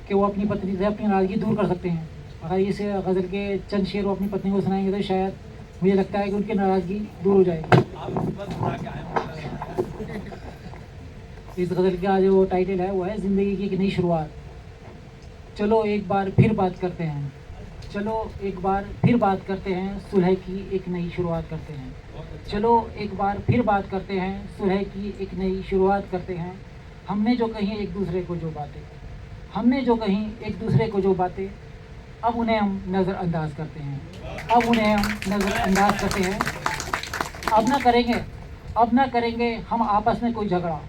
कि वो अपनी पत्नी से अपनी नाराज़गी दूर कर सकते हैं। अगर इस गज़ल के चंद शेर वो अपनी पत्नी को सुनाएंगे तो शायद मुझे लगता है कि उनकी नाराज़गी दूर हो जाएगी। इस गज़ल का जो टाइटल है वो है ज़िंदगी की एक नई शुरुआत। चलो एक बार फिर बात करते हैं, चलो एक बार फिर बात करते हैं, सुलह की एक नई शुरुआत करते हैं। चलो एक बार फिर बात करते हैं, सुलह की एक नई शुरुआत करते हैं। हमने जो कही एक दूसरे को जो बातें, हमने जो कही एक दूसरे को जो बातें, अब उन्हें हम नज़रअंदाज करते हैं, अब उन्हें हम नज़रअंदाज करते हैं। अब ना करेंगे हम आपस में कोई झगड़ा,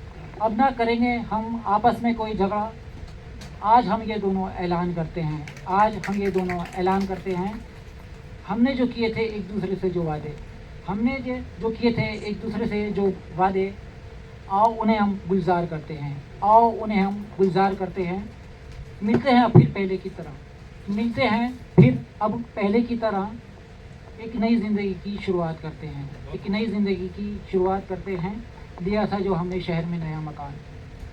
अब ना करेंगे हम आपस में कोई झगड़ा। आज हम ये दोनों ऐलान करते हैं, आज हम ये दोनों ऐलान करते हैं। हमने जो किए थे एक दूसरे से जो वादे, हमने जो किए थे एक दूसरे से जो वादे, आओ उन्हें हम गुलजार करते हैं, आओ उन्हें हम गुलजार करते हैं। मिलते हैं अब फिर पहले की तरह, मिलते हैं फिर अब पहले की तरह। एक नई ज़िंदगी की शुरुआत करते हैं, एक नई ज़िंदगी की शुरुआत करते हैं। लिया था जो हमने शहर में नया मकान,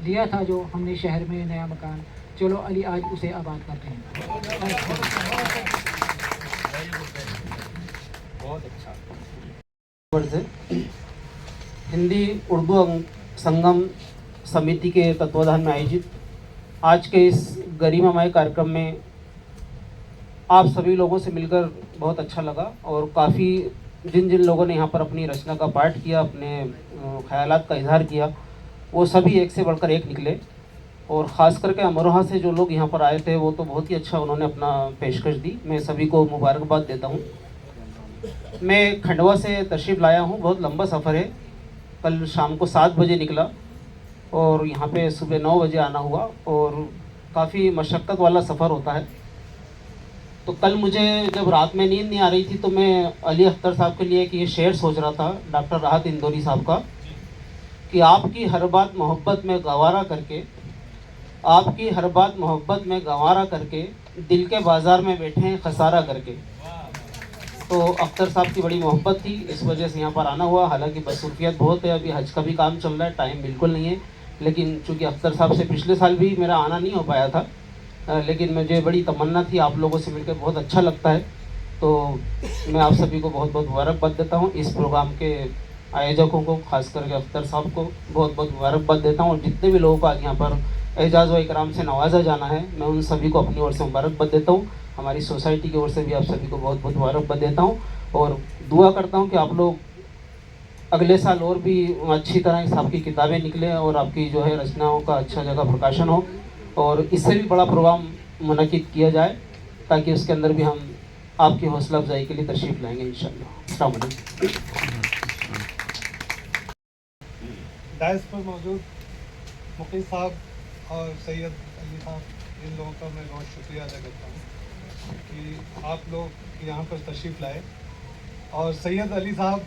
लिया था जो हमने शहर में नया मकान, चलो अली आज उसे आबाद करते हैं। बहुत अच्छा। हिंदी उर्दू संगम समिति के तत्वाधान में आयोजित आज के इस गरिमामय कार्यक्रम में आप सभी लोगों से मिलकर बहुत अच्छा लगा और काफ़ी जिन जिन लोगों ने यहाँ पर अपनी रचना का पाठ किया, अपने ख्यालात का इजहार किया, वो सभी एक से बढ़कर एक निकले। और ख़ास करके अमरोहा से जो लोग यहाँ पर आए थे वो तो बहुत ही अच्छा उन्होंने अपना पेशकश दी। मैं सभी को मुबारकबाद देता हूँ। मैं खंडवा से तशरीफ़ लाया हूँ, बहुत लंबा सफ़र है। कल शाम को 7 बजे निकला और यहाँ पे सुबह 9 बजे आना हुआ और काफ़ी मशक्क़त वाला सफ़र होता है। तो कल मुझे जब रात में नींद नहीं आ रही थी तो मैं अली अख्तर साहब के लिए कि ये शेर सोच रहा था, डॉक्टर राहत इंदौरी साहब का, कि आपकी हर बात मोहब्बत में गवारा करके, आपकी हर बात मोहब्बत में गंवारा करके, दिल के बाज़ार में बैठे हैं खसारा करके। तो अख्तर साहब की बड़ी मोहब्बत थी, इस वजह से यहाँ पर आना हुआ। हालांकि मसरूफियत बहुत है, अभी हज का भी काम चल रहा है, टाइम बिल्कुल नहीं है। लेकिन चूँकि अख्तर साहब से पिछले साल भी मेरा आना नहीं हो पाया था, लेकिन मुझे बड़ी तमन्ना थी, आप लोगों से मिलकर बहुत अच्छा लगता है। तो मैं आप सभी को बहुत बहुत मुबारकबाद देता हूँ। इस प्रोग्राम के आयोजकों को, खास करके अख्तर साहब को बहुत बहुत मुबारकबाद देता हूँ। और जितने भी लोगों को आज यहाँ पर एजाज़ व इकराम से नवाजा जाना है, मैं उन सभी को अपनी ओर से मुबारकबाद देता हूँ। हमारी सोसाइटी की ओर से भी आप सभी को बहुत बहुत मुबारकबाद देता हूँ और दुआ करता हूँ कि आप लोग अगले साल और भी अच्छी तरह से आपकी किताबें निकलें और आपकी जो है रचनाओं का अच्छा जगह प्रकाशन हो और इससे भी बड़ा प्रोग्राम मुनक़िद किया जाए, ताकि उसके अंदर भी हम आपकी हौसला अफजाई के लिए तशरीफ़ लाएंगे इंशाअल्लाह। अस्सलाम वालेकुम। डायस पर मौजूद मुकीम साहब और सैयद अली साहब, इन लोगों का मैं बहुत शुक्रिया अदा करता हूँ कि आप लोग यहाँ पर तशरीफ़ लाए। और सैयद अली साहब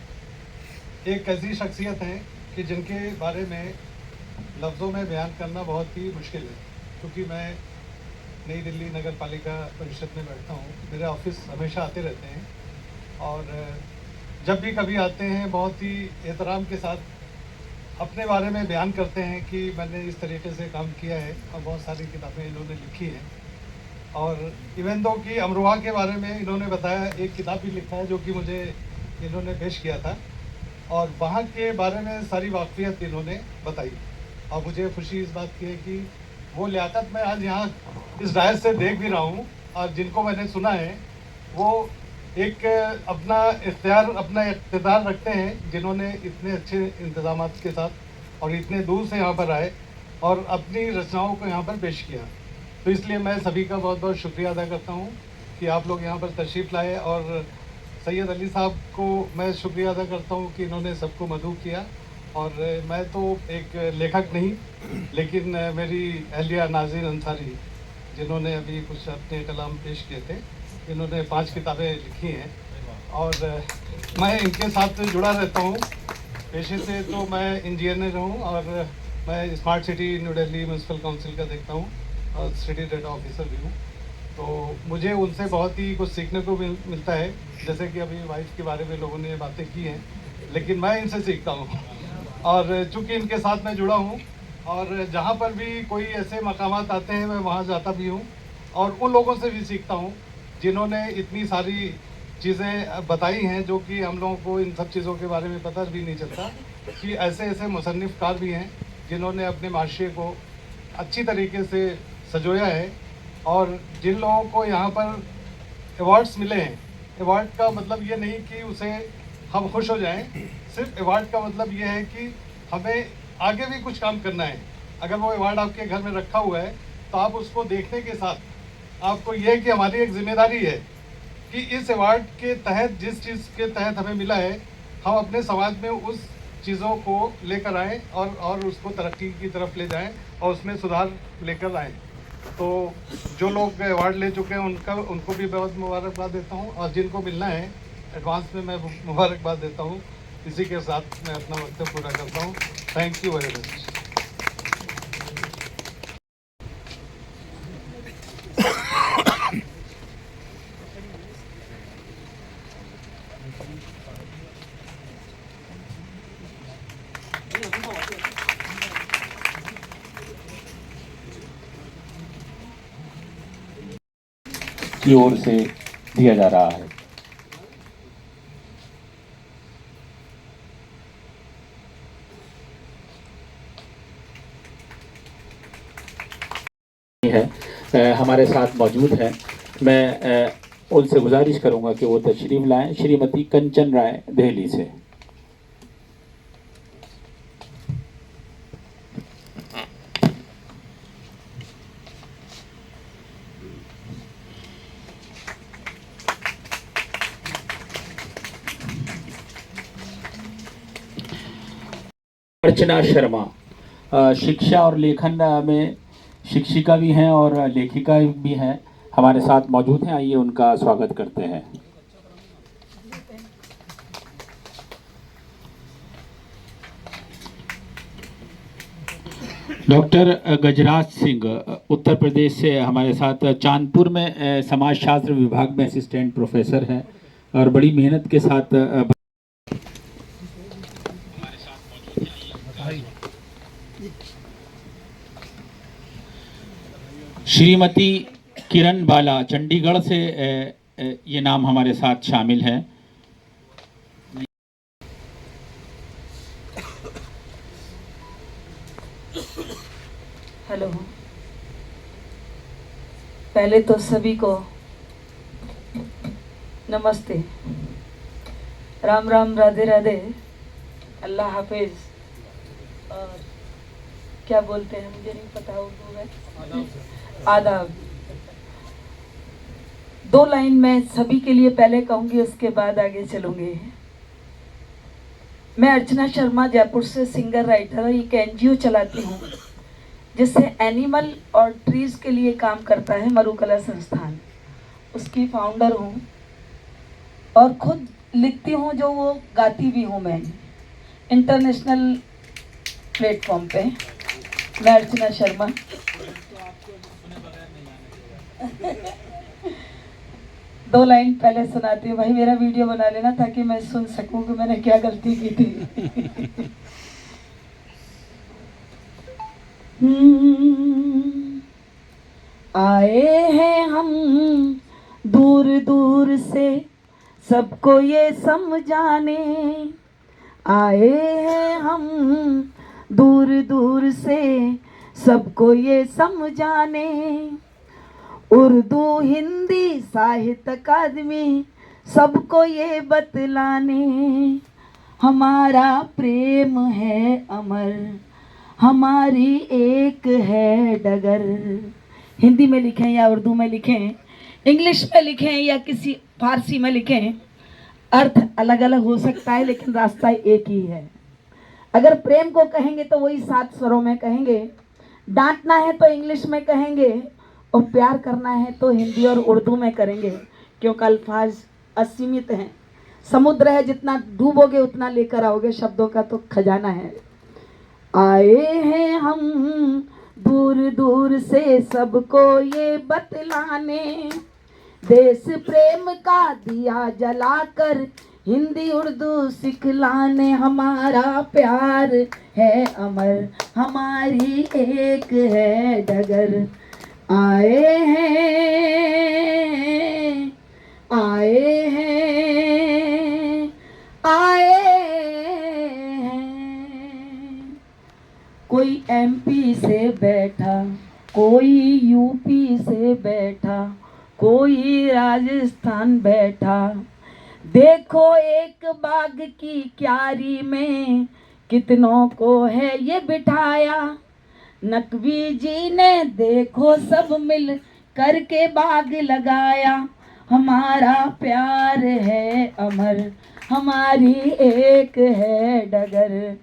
एक ऐसी शख्सियत हैं कि जिनके बारे में लफ्ज़ों में बयान करना बहुत ही मुश्किल है, क्योंकि मैं नई दिल्ली नगर पालिका परिषद में बैठता हूँ, मेरे ऑफिस हमेशा आते रहते हैं और जब भी कभी आते हैं बहुत ही एहतराम के साथ अपने बारे में बयान करते हैं कि मैंने इस तरीके से काम किया है और बहुत सारी किताबें इन्होंने लिखी हैं। और इवन दो कि अमरोहा के बारे में इन्होंने बताया, एक किताब भी लिखा है जो कि मुझे इन्होंने पेश किया था और वहाँ के बारे में सारी वाक़फ़ियत इन्होंने बताई। और मुझे खुशी इस बात की है कि वो लियाकत मैं आज यहाँ इस डायस से देख भी रहा हूँ और जिनको मैंने सुना है वो एक अपना इख्तियार, अपना इक़्तिदार रखते हैं, जिन्होंने इतने अच्छे इंतज़ाम के साथ और इतने दूर से यहाँ पर आए और अपनी रचनाओं को यहाँ पर पेश किया। तो इसलिए मैं सभी का बहुत बहुत शुक्रिया अदा करता हूँ कि आप लोग यहाँ पर तशरीफ़ लाए। और सैयद अली साहब को मैं शुक्रिया अदा करता हूँ कि इन्होंने सबको मदऊ किया। और मैं तो एक लेखक नहीं, लेकिन मेरी अहलिया नाज़रीन अंसारी, जिन्होंने अभी कुछ अपने कलाम पेश किए थे, इन्होंने 5 किताबें लिखी हैं और मैं इनके साथ जुड़ा रहता हूँ। पेशे से तो मैं इंजीनियर हूँ और मैं smart city new Delhi municipal council का देखता हूँ और सिटी डेटा ऑफिसर भी हूँ। तो मुझे उनसे बहुत ही कुछ सीखने को मिलता है, जैसे कि अभी वाइफ के बारे में लोगों ने बातें की हैं, लेकिन मैं इनसे सीखता हूँ। और चूँकि इनके साथ मैं जुड़ा हूँ और जहाँ पर भी कोई ऐसे मकामात आते हैं मैं वहाँ जाता भी हूँ और उन लोगों से भी सीखता हूँ जिन्होंने इतनी सारी चीज़ें बताई हैं जो कि हम लोगों को इन सब चीज़ों के बारे में पता भी नहीं चलता कि ऐसे ऐसे मुसन्निफ़कार भी हैं जिन्होंने अपने माशरे को अच्छी तरीके से सजोया है। और जिन लोगों को यहाँ पर अवार्ड्स मिले हैं, अवार्ड का मतलब ये नहीं कि उसे हम खुश हो जाएं, सिर्फ अवार्ड का मतलब ये है कि हमें आगे भी कुछ काम करना है। अगर वो अवार्ड आपके घर में रखा हुआ है तो आप उसको देखने के साथ आपको ये है कि हमारी एक जिम्मेदारी है कि इस अवार्ड के तहत, जिस चीज़ के तहत हमें मिला है, हम अपने समाज में उस चीज़ों को लेकर आएँ और उसको तरक्की की तरफ ले जाएं और उसमें सुधार लेकर आएँ। तो जो लोग अवार्ड ले चुके हैं उनको भी बहुत मुबारकबाद देता हूँ और जिनको मिलना है एडवांस में मैं मुबारकबाद देता हूँ। इसी के साथ मैं अपना वक्तव्य पूरा करता हूँ। Thank you very much. की ओर से दिया जा रहा है। हमारे साथ मौजूद हैं। मैं उनसे गुजारिश करूंगा कि वो तशरीफ लाएं। श्रीमती कंचन राय, दिल्ली से। अर्चना शर्मा शिक्षा और लेखन में शिक्षिका भी हैं और लेखिका भी हैं, हमारे साथ मौजूद हैं। आइए उनका स्वागत करते हैं। डॉक्टर गजराज सिंह उत्तर प्रदेश से हमारे साथ चांदपुर में समाजशास्त्र विभाग में असिस्टेंट प्रोफेसर हैं और बड़ी मेहनत के साथ श्रीमती किरण बाला चंडीगढ़ से ये नाम हमारे साथ शामिल है। हेलो, पहले तो सभी को नमस्ते, राम राम, राधे राधे, अल्लाह हाफिज। और क्या बोलते हैं मुझे नहीं पता उर्दू में, आदाब। 2 लाइन मैं सभी के लिए पहले कहूँगी, उसके बाद आगे चलूँगी। मैं अर्चना शर्मा जयपुर से सिंगर राइटर एक NGO चलाती हूँ जिससे एनिमल और ट्रीज़ के लिए काम करता है, मरुकला संस्थान, उसकी फाउंडर हूँ और खुद लिखती हूँ जो वो गाती भी हूँ मैं इंटरनेशनल प्लेटफॉर्म पे। मैं अर्चना शर्मा। दो लाइन पहले सुनाती हूँ। भाई मेरा वीडियो बना लेना ताकि मैं सुन सकूं कि मैंने क्या गलती की थी। आए हैं हम दूर दूर से सबको ये समझाने, आए हैं हम दूर दूर से सबको ये समझाने, उर्दू हिंदी साहित्य अकादमी सबको ये बतलाने, हमारा प्रेम है अमर, हमारी एक है डगर। हिंदी में लिखें या उर्दू में लिखें, इंग्लिश में लिखें या किसी फारसी में लिखें, अर्थ अलग अलग हो सकता है लेकिन रास्ता एक ही है। अगर प्रेम को कहेंगे तो वही 7 स्वरों में कहेंगे, डांटना है तो इंग्लिश में कहेंगे और प्यार करना है तो हिंदी और उर्दू में करेंगे, क्योंकि अल्फाज असीमित हैं। समुद्र है, जितना डूबोगे उतना लेकर आओगे, शब्दों का तो खजाना है। आए हैं हम दूर दूर से सबको ये बतलाने, देश प्रेम का दिया जलाकर हिंदी उर्दू सिखलाने, हमारा प्यार है अमर, हमारी एक है डगर। आए हैं, आए हैं, आए हैं। कोई MP से बैठा, कोई UP से बैठा, कोई राजस्थान बैठा, देखो एक बाग की क्यारी में कितनों को है ये बिठाया, नकवी जी ने देखो सब मिल करके बाग लगाया, हमारा प्यार है अमर, हमारी एक है डगर।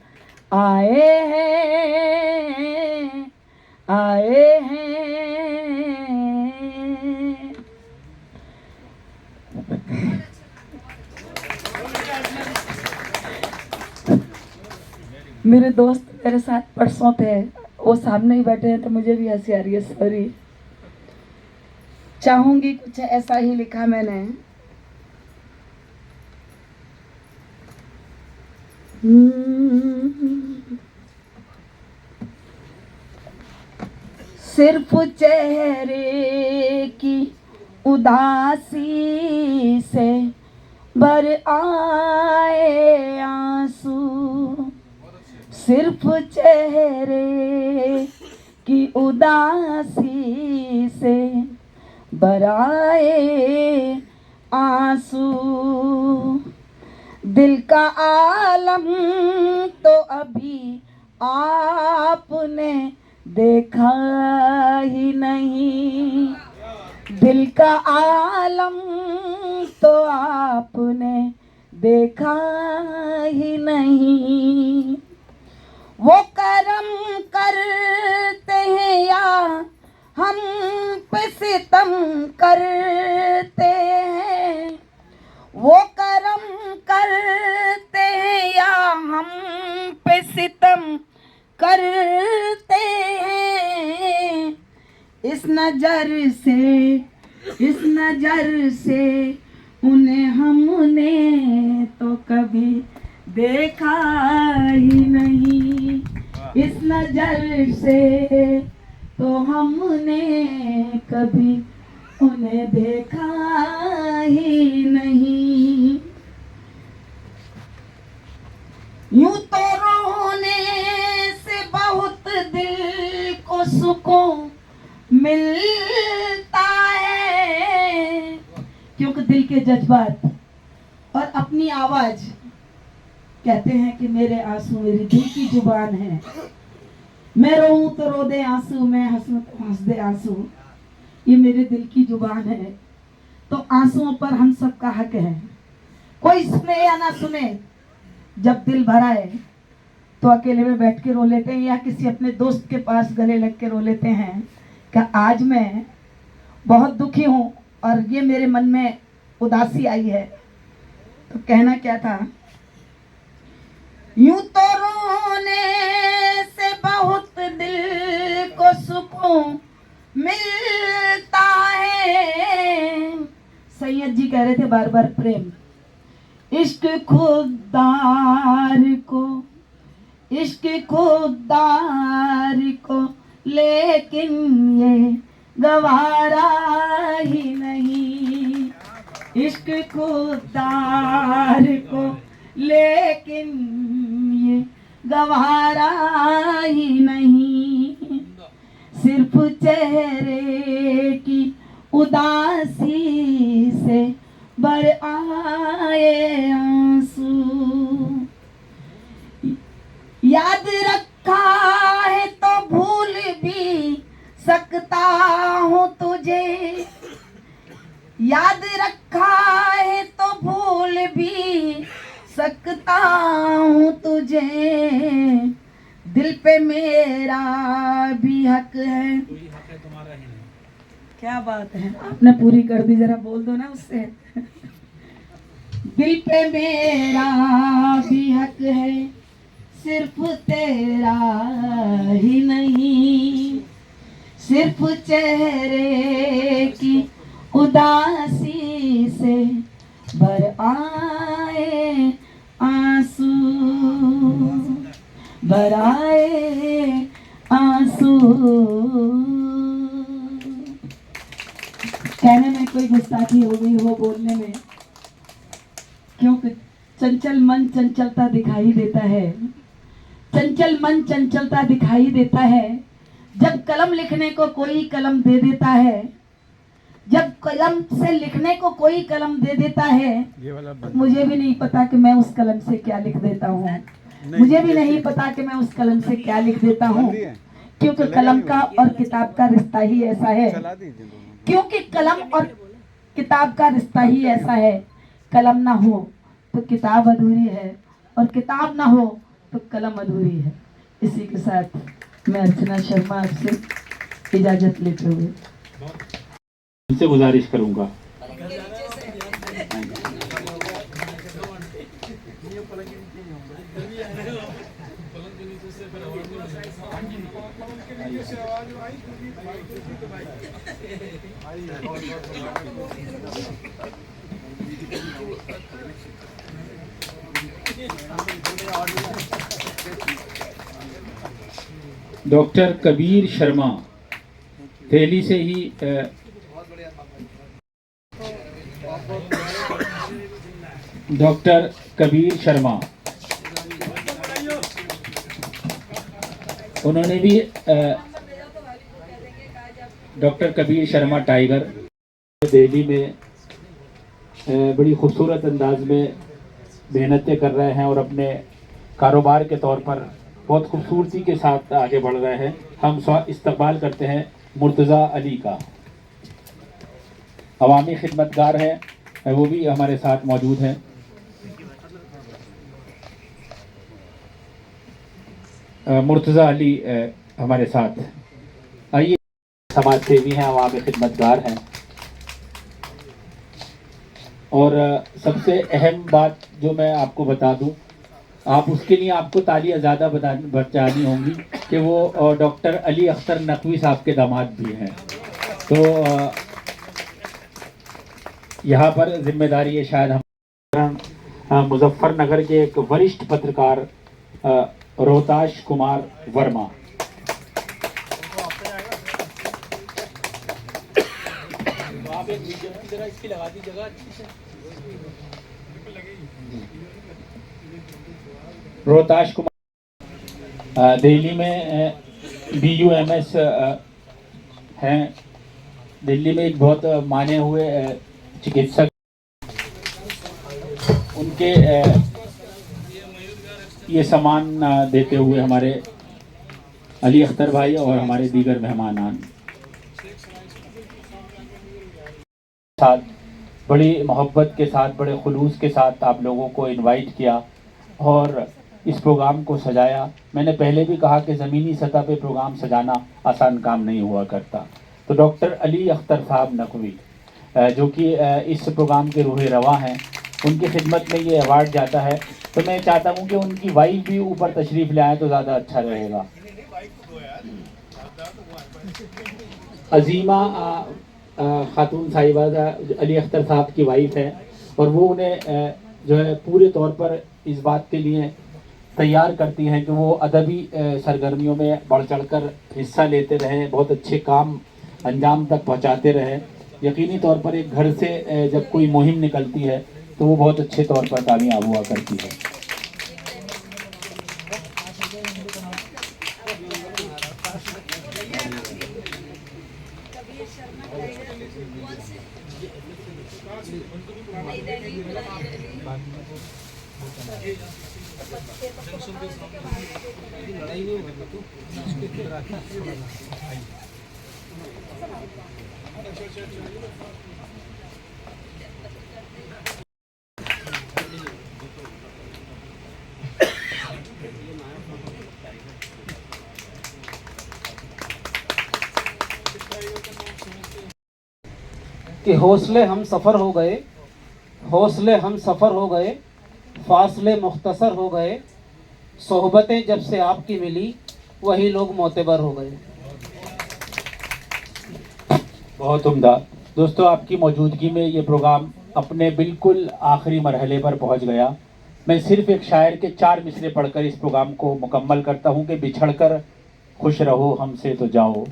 आए हैं, आए हैं। मेरे दोस्त मेरे साथ परसों थे, वो सामने ही बैठे हैं तो मुझे भी हंसी आ रही है, सॉरी। चाहूंगी कुछ ऐसा ही लिखा मैंने। सिर्फ चेहरे की उदासी से भर आए आंसू, सिर्फ चेहरे की उदासी से भर आए आंसू, दिल का आलम तो अभी आपने देखा ही नहीं, दिल का आलम तो आपने देखा ही नहीं। वो करम करते हैं या हम पे सितम करते हैं, वो करम करते हैं या हम पे सितम करते हैं। इस नजर से उन्हें हमने तो कभी देखा ही नहीं, इस नजर से तो हमने कभी उन्हें देखा ही नहीं। यूं तो रोने से बहुत दिल को सुकून मिलता है, क्योंकि दिल के जज्बात और अपनी आवाज कहते हैं कि मेरे आंसू मेरी दिल की जुबान है। मैं रोऊं तो रो दे आंसू, मैं हंसूं तो हंस दे आंसू, ये मेरे दिल की जुबान है। तो आंसुओं पर हम सबका हक है, कोई सुने या ना सुने। जब दिल भरा है तो अकेले में बैठ के रो लेते हैं या किसी अपने दोस्त के पास गले लग के रो लेते हैं कि आज मैं बहुत दुखी हूँ और ये मेरे मन में उदासी आई है। तो कहना क्या था, यूं तो रोने से बहुत दिल को सुकून मिलता है। सैयद जी कह रहे थे बार बार प्रेम, इश्क खुदार को लेकिन ये गवारा ही नहीं, इश्क खुदार को लेकिन ये गवारा ही नहीं। सिर्फ चेहरे की उदासी से बर आए आंसू, याद रखा है तो भूल भी सकता हूँ तुझे, याद रखा है तो भूल भी सकता हूँ तुझे। दिल पे मेरा भी हक है, क्या बात है, आपने पूरी कर दी, जरा बोल दो ना उससे। दिल पे मेरा भी हक है, सिर्फ तेरा ही नहीं, सिर्फ चेहरे की उदासी से भर आए आंसू, भर आए आंसू। कहने में कोई गुस्ताखी हो गई हो बोलने में, क्योंकि चंचल मन चंचलता दिखाई देता है, चंचल मन चंचलता दिखाई देता है। जब कलम लिखने को कोई कलम दे देता है, जब कलम से लिखने को कोई कलम दे देता है, मुझे भी नहीं पता कि मैं उस कलम से क्या लिख देता हूँ, मुझे भी नहीं पता कि मैं उस कलम से क्या लिख देता हूँ। क्योंकि कलम का और किताब का रिश्ता ही ऐसा है, क्योंकि कलम और किताब का रिश्ता ही ऐसा है। कलम ना हो तो किताब अधूरी है और किताब ना हो तो कलम अधूरी है। इसी के साथ मैं अर्चना शर्मा आपसे इजाजत लेते हुए इनसे गुजारिश करूंगा, डॉक्टर कबीर शर्मा दिल्ली से ही डॉक्टर कबीर शर्मा, उन्होंने भी डॉक्टर कबीर शर्मा टाइगर दिल्ली में बड़ी खूबसूरत अंदाज में मेहनतें कर रहे हैं और अपने कारोबार के तौर पर बहुत खूबसूरती के साथ आगे बढ़ रहे हैं। हम इस्तकबाल करते हैं मुर्तज़ा अली का। अवामी खिदमतगार हैं, वो भी हमारे साथ मौजूद हैं। मुर्तज़ा अली हमारे साथ, आइए। समाज सेवी हैं, अवामी खिदमतगार हैं। और सबसे अहम बात जो मैं आपको बता दूं, आप उसके लिए आपको तालियां ज़्यादा बजानी होंगी कि वो डॉक्टर अली अख्तर नकवी साहब के दामाद भी हैं। तो यहाँ पर जिम्मेदारी है शायद हम मुजफ्फरनगर के एक वरिष्ठ पत्रकार रोहताश कुमार वर्मा। रोहताश कुमार दिल्ली में BUMS हैं। दिल्ली में एक बहुत माने हुए चिकित्सक, उनके ये सम्मान देते हुए हमारे अली अख्तर भाई और हमारे दीगर मेहमानान साथ बड़ी मोहब्बत के साथ, बड़े खुलूस के साथ आप लोगों को इनवाइट किया और इस प्रोग्राम को सजाया। मैंने पहले भी कहा कि ज़मीनी सतह पे प्रोग्राम सजाना आसान काम नहीं हुआ करता। तो डॉक्टर अली अख्तर साहब नकवी जो कि इस प्रोग्राम के रूह रवा हैं, उनकी खिदमत में ये अवार्ड जाता है। तो मैं चाहता हूँ कि उनकी वाइफ भी ऊपर तशरीफ़ ले आए तो ज़्यादा अच्छा रहेगा। अजीमा खातून साहिबा अली अख्तर साहब की वाइफ है और वो उन्हें जो है पूरे तौर पर इस बात के लिए तैयार करती हैं कि वो अदबी सरगर्मियों में बढ़ चढ़कर हिस्सा लेते रहें, बहुत अच्छे काम अंजाम तक पहुंचाते रहें। यकीनी तौर पर एक घर से जब कोई मुहिम निकलती है तो वो बहुत अच्छे तौर पर कामयाब हुआ करती है। कि हौसले हम सफ़र हो गए, हौसले हम सफ़र हो गए, फासले मुख्तसर हो गए, सोहबतें जब से आपकी मिली वही लोग मोतबर हो गए। बहुत उम्दा। दोस्तों, आपकी मौजूदगी में ये प्रोग्राम अपने बिल्कुल आखिरी मरहले पर पहुंच गया। मैं सिर्फ एक शायर के 4 मिसरे पढ़कर इस प्रोग्राम को मुकम्मल करता हूं कि बिछड़कर खुश रहो हमसे तो जाओ,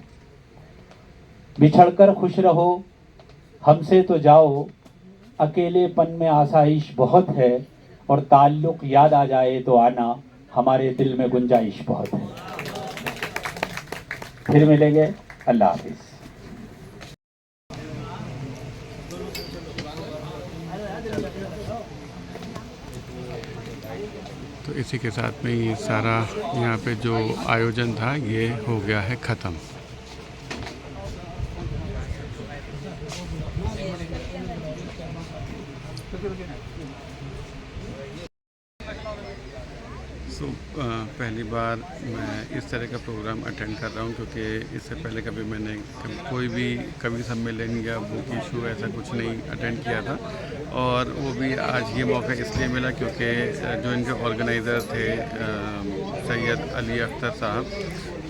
बिछड़कर खुश रहो हमसे तो जाओ, अकेलेपन में आसाइश बहुत है और ताल्लुक़ याद आ जाए तो आना, हमारे दिल में गुंजाइश बहुत है। फिर मिलेंगे, अल्लाह हाफिज़। तो इसी के साथ में ये सारा यहाँ पे जो आयोजन था ये हो गया है ख़त्म। पहली बार मैं इस तरह का प्रोग्राम अटेंड कर रहा हूँ क्योंकि इससे पहले कभी मैंने कोई भी कवि सम्मेलन या बुक इशू ऐसा कुछ नहीं अटेंड किया था। और वो भी आज ये मौका इसलिए मिला क्योंकि जो इनके ऑर्गेनाइज़र थे सैयद अली अख्तर साहब,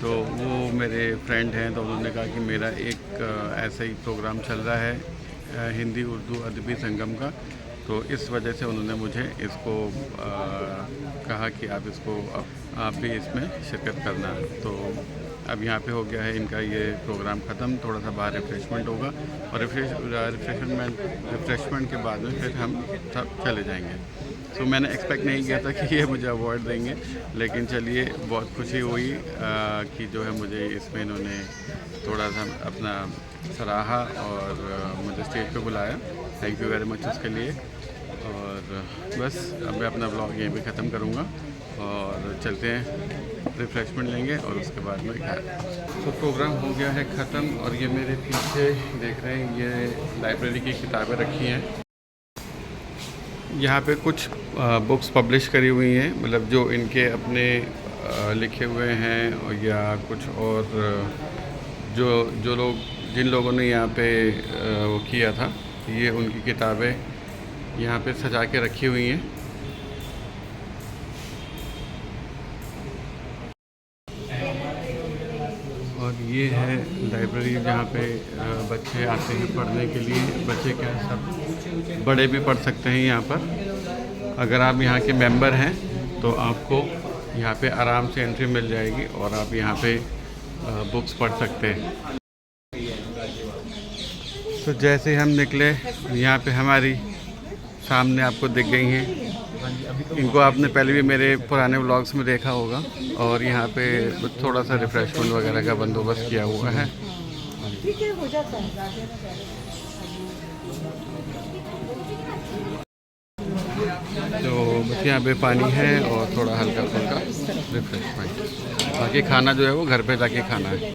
तो वो मेरे फ्रेंड हैं। तो उन्होंने कहा कि मेरा एक ऐसा ही प्रोग्राम चल रहा है हिंदी उर्दू अदबी संगम का, तो इस वजह से उन्होंने मुझे इसको कहा कि आप भी इसमें शिरकत करना। तो अब यहाँ पे हो गया है इनका ये प्रोग्राम ख़त्म। थोड़ा सा बाहर रिफ़्रेशमेंट होगा और रिफ़्रेशमेंट के बाद में फिर हम सब चले जाएंगे। तो मैंने एक्सपेक्ट नहीं किया था कि ये मुझे अवार्ड देंगे, लेकिन चलिए बहुत खुशी हुई कि जो है मुझे इसमें इन्होंने थोड़ा सा अपना सराहा और मुझे स्टेज पे बुलाया। थैंक यू वेरी मच उसके लिए। और बस अब मैं अपना ब्लॉग यहीं पे ख़त्म करूँगा और चलते हैं, रिफ़्रेशमेंट लेंगे और उसके बाद में घर। तो प्रोग्राम हो गया है ख़त्म और ये मेरे पीछे देख रहे हैं, ये लाइब्रेरी की किताबें रखी हैं। यहाँ पे कुछ बुक्स पब्लिश करी हुई हैं, मतलब जो इनके अपने लिखे हुए हैं, या कुछ और जो लोग जिन लोगों ने यहाँ पे वो किया था, ये उनकी किताबें यहाँ पे सजा के रखी हुई हैं। और ये है लाइब्रेरी जहाँ पे बच्चे आते हैं पढ़ने के लिए। बच्चे क्या सब बड़े भी पढ़ सकते हैं यहाँ पर। अगर आप यहाँ के मेंबर हैं तो आपको यहाँ पे आराम से एंट्री मिल जाएगी और आप यहाँ पे बुक्स पढ़ सकते हैं। तो जैसे हम निकले, यहाँ पे हमारी सामने आपको दिख गई हैं। इनको आपने पहले भी मेरे पुराने व्लॉग्स में देखा होगा। और यहाँ पे थोड़ा सा रिफ़्रेशमेंट वगैरह का बंदोबस्त किया हुआ है। तो बस यहाँ पे पानी है और थोड़ा हल्का फुल्का रिफ़्रेशमेंट। बाकी खाना जो है वो घर पे जाके खाना है।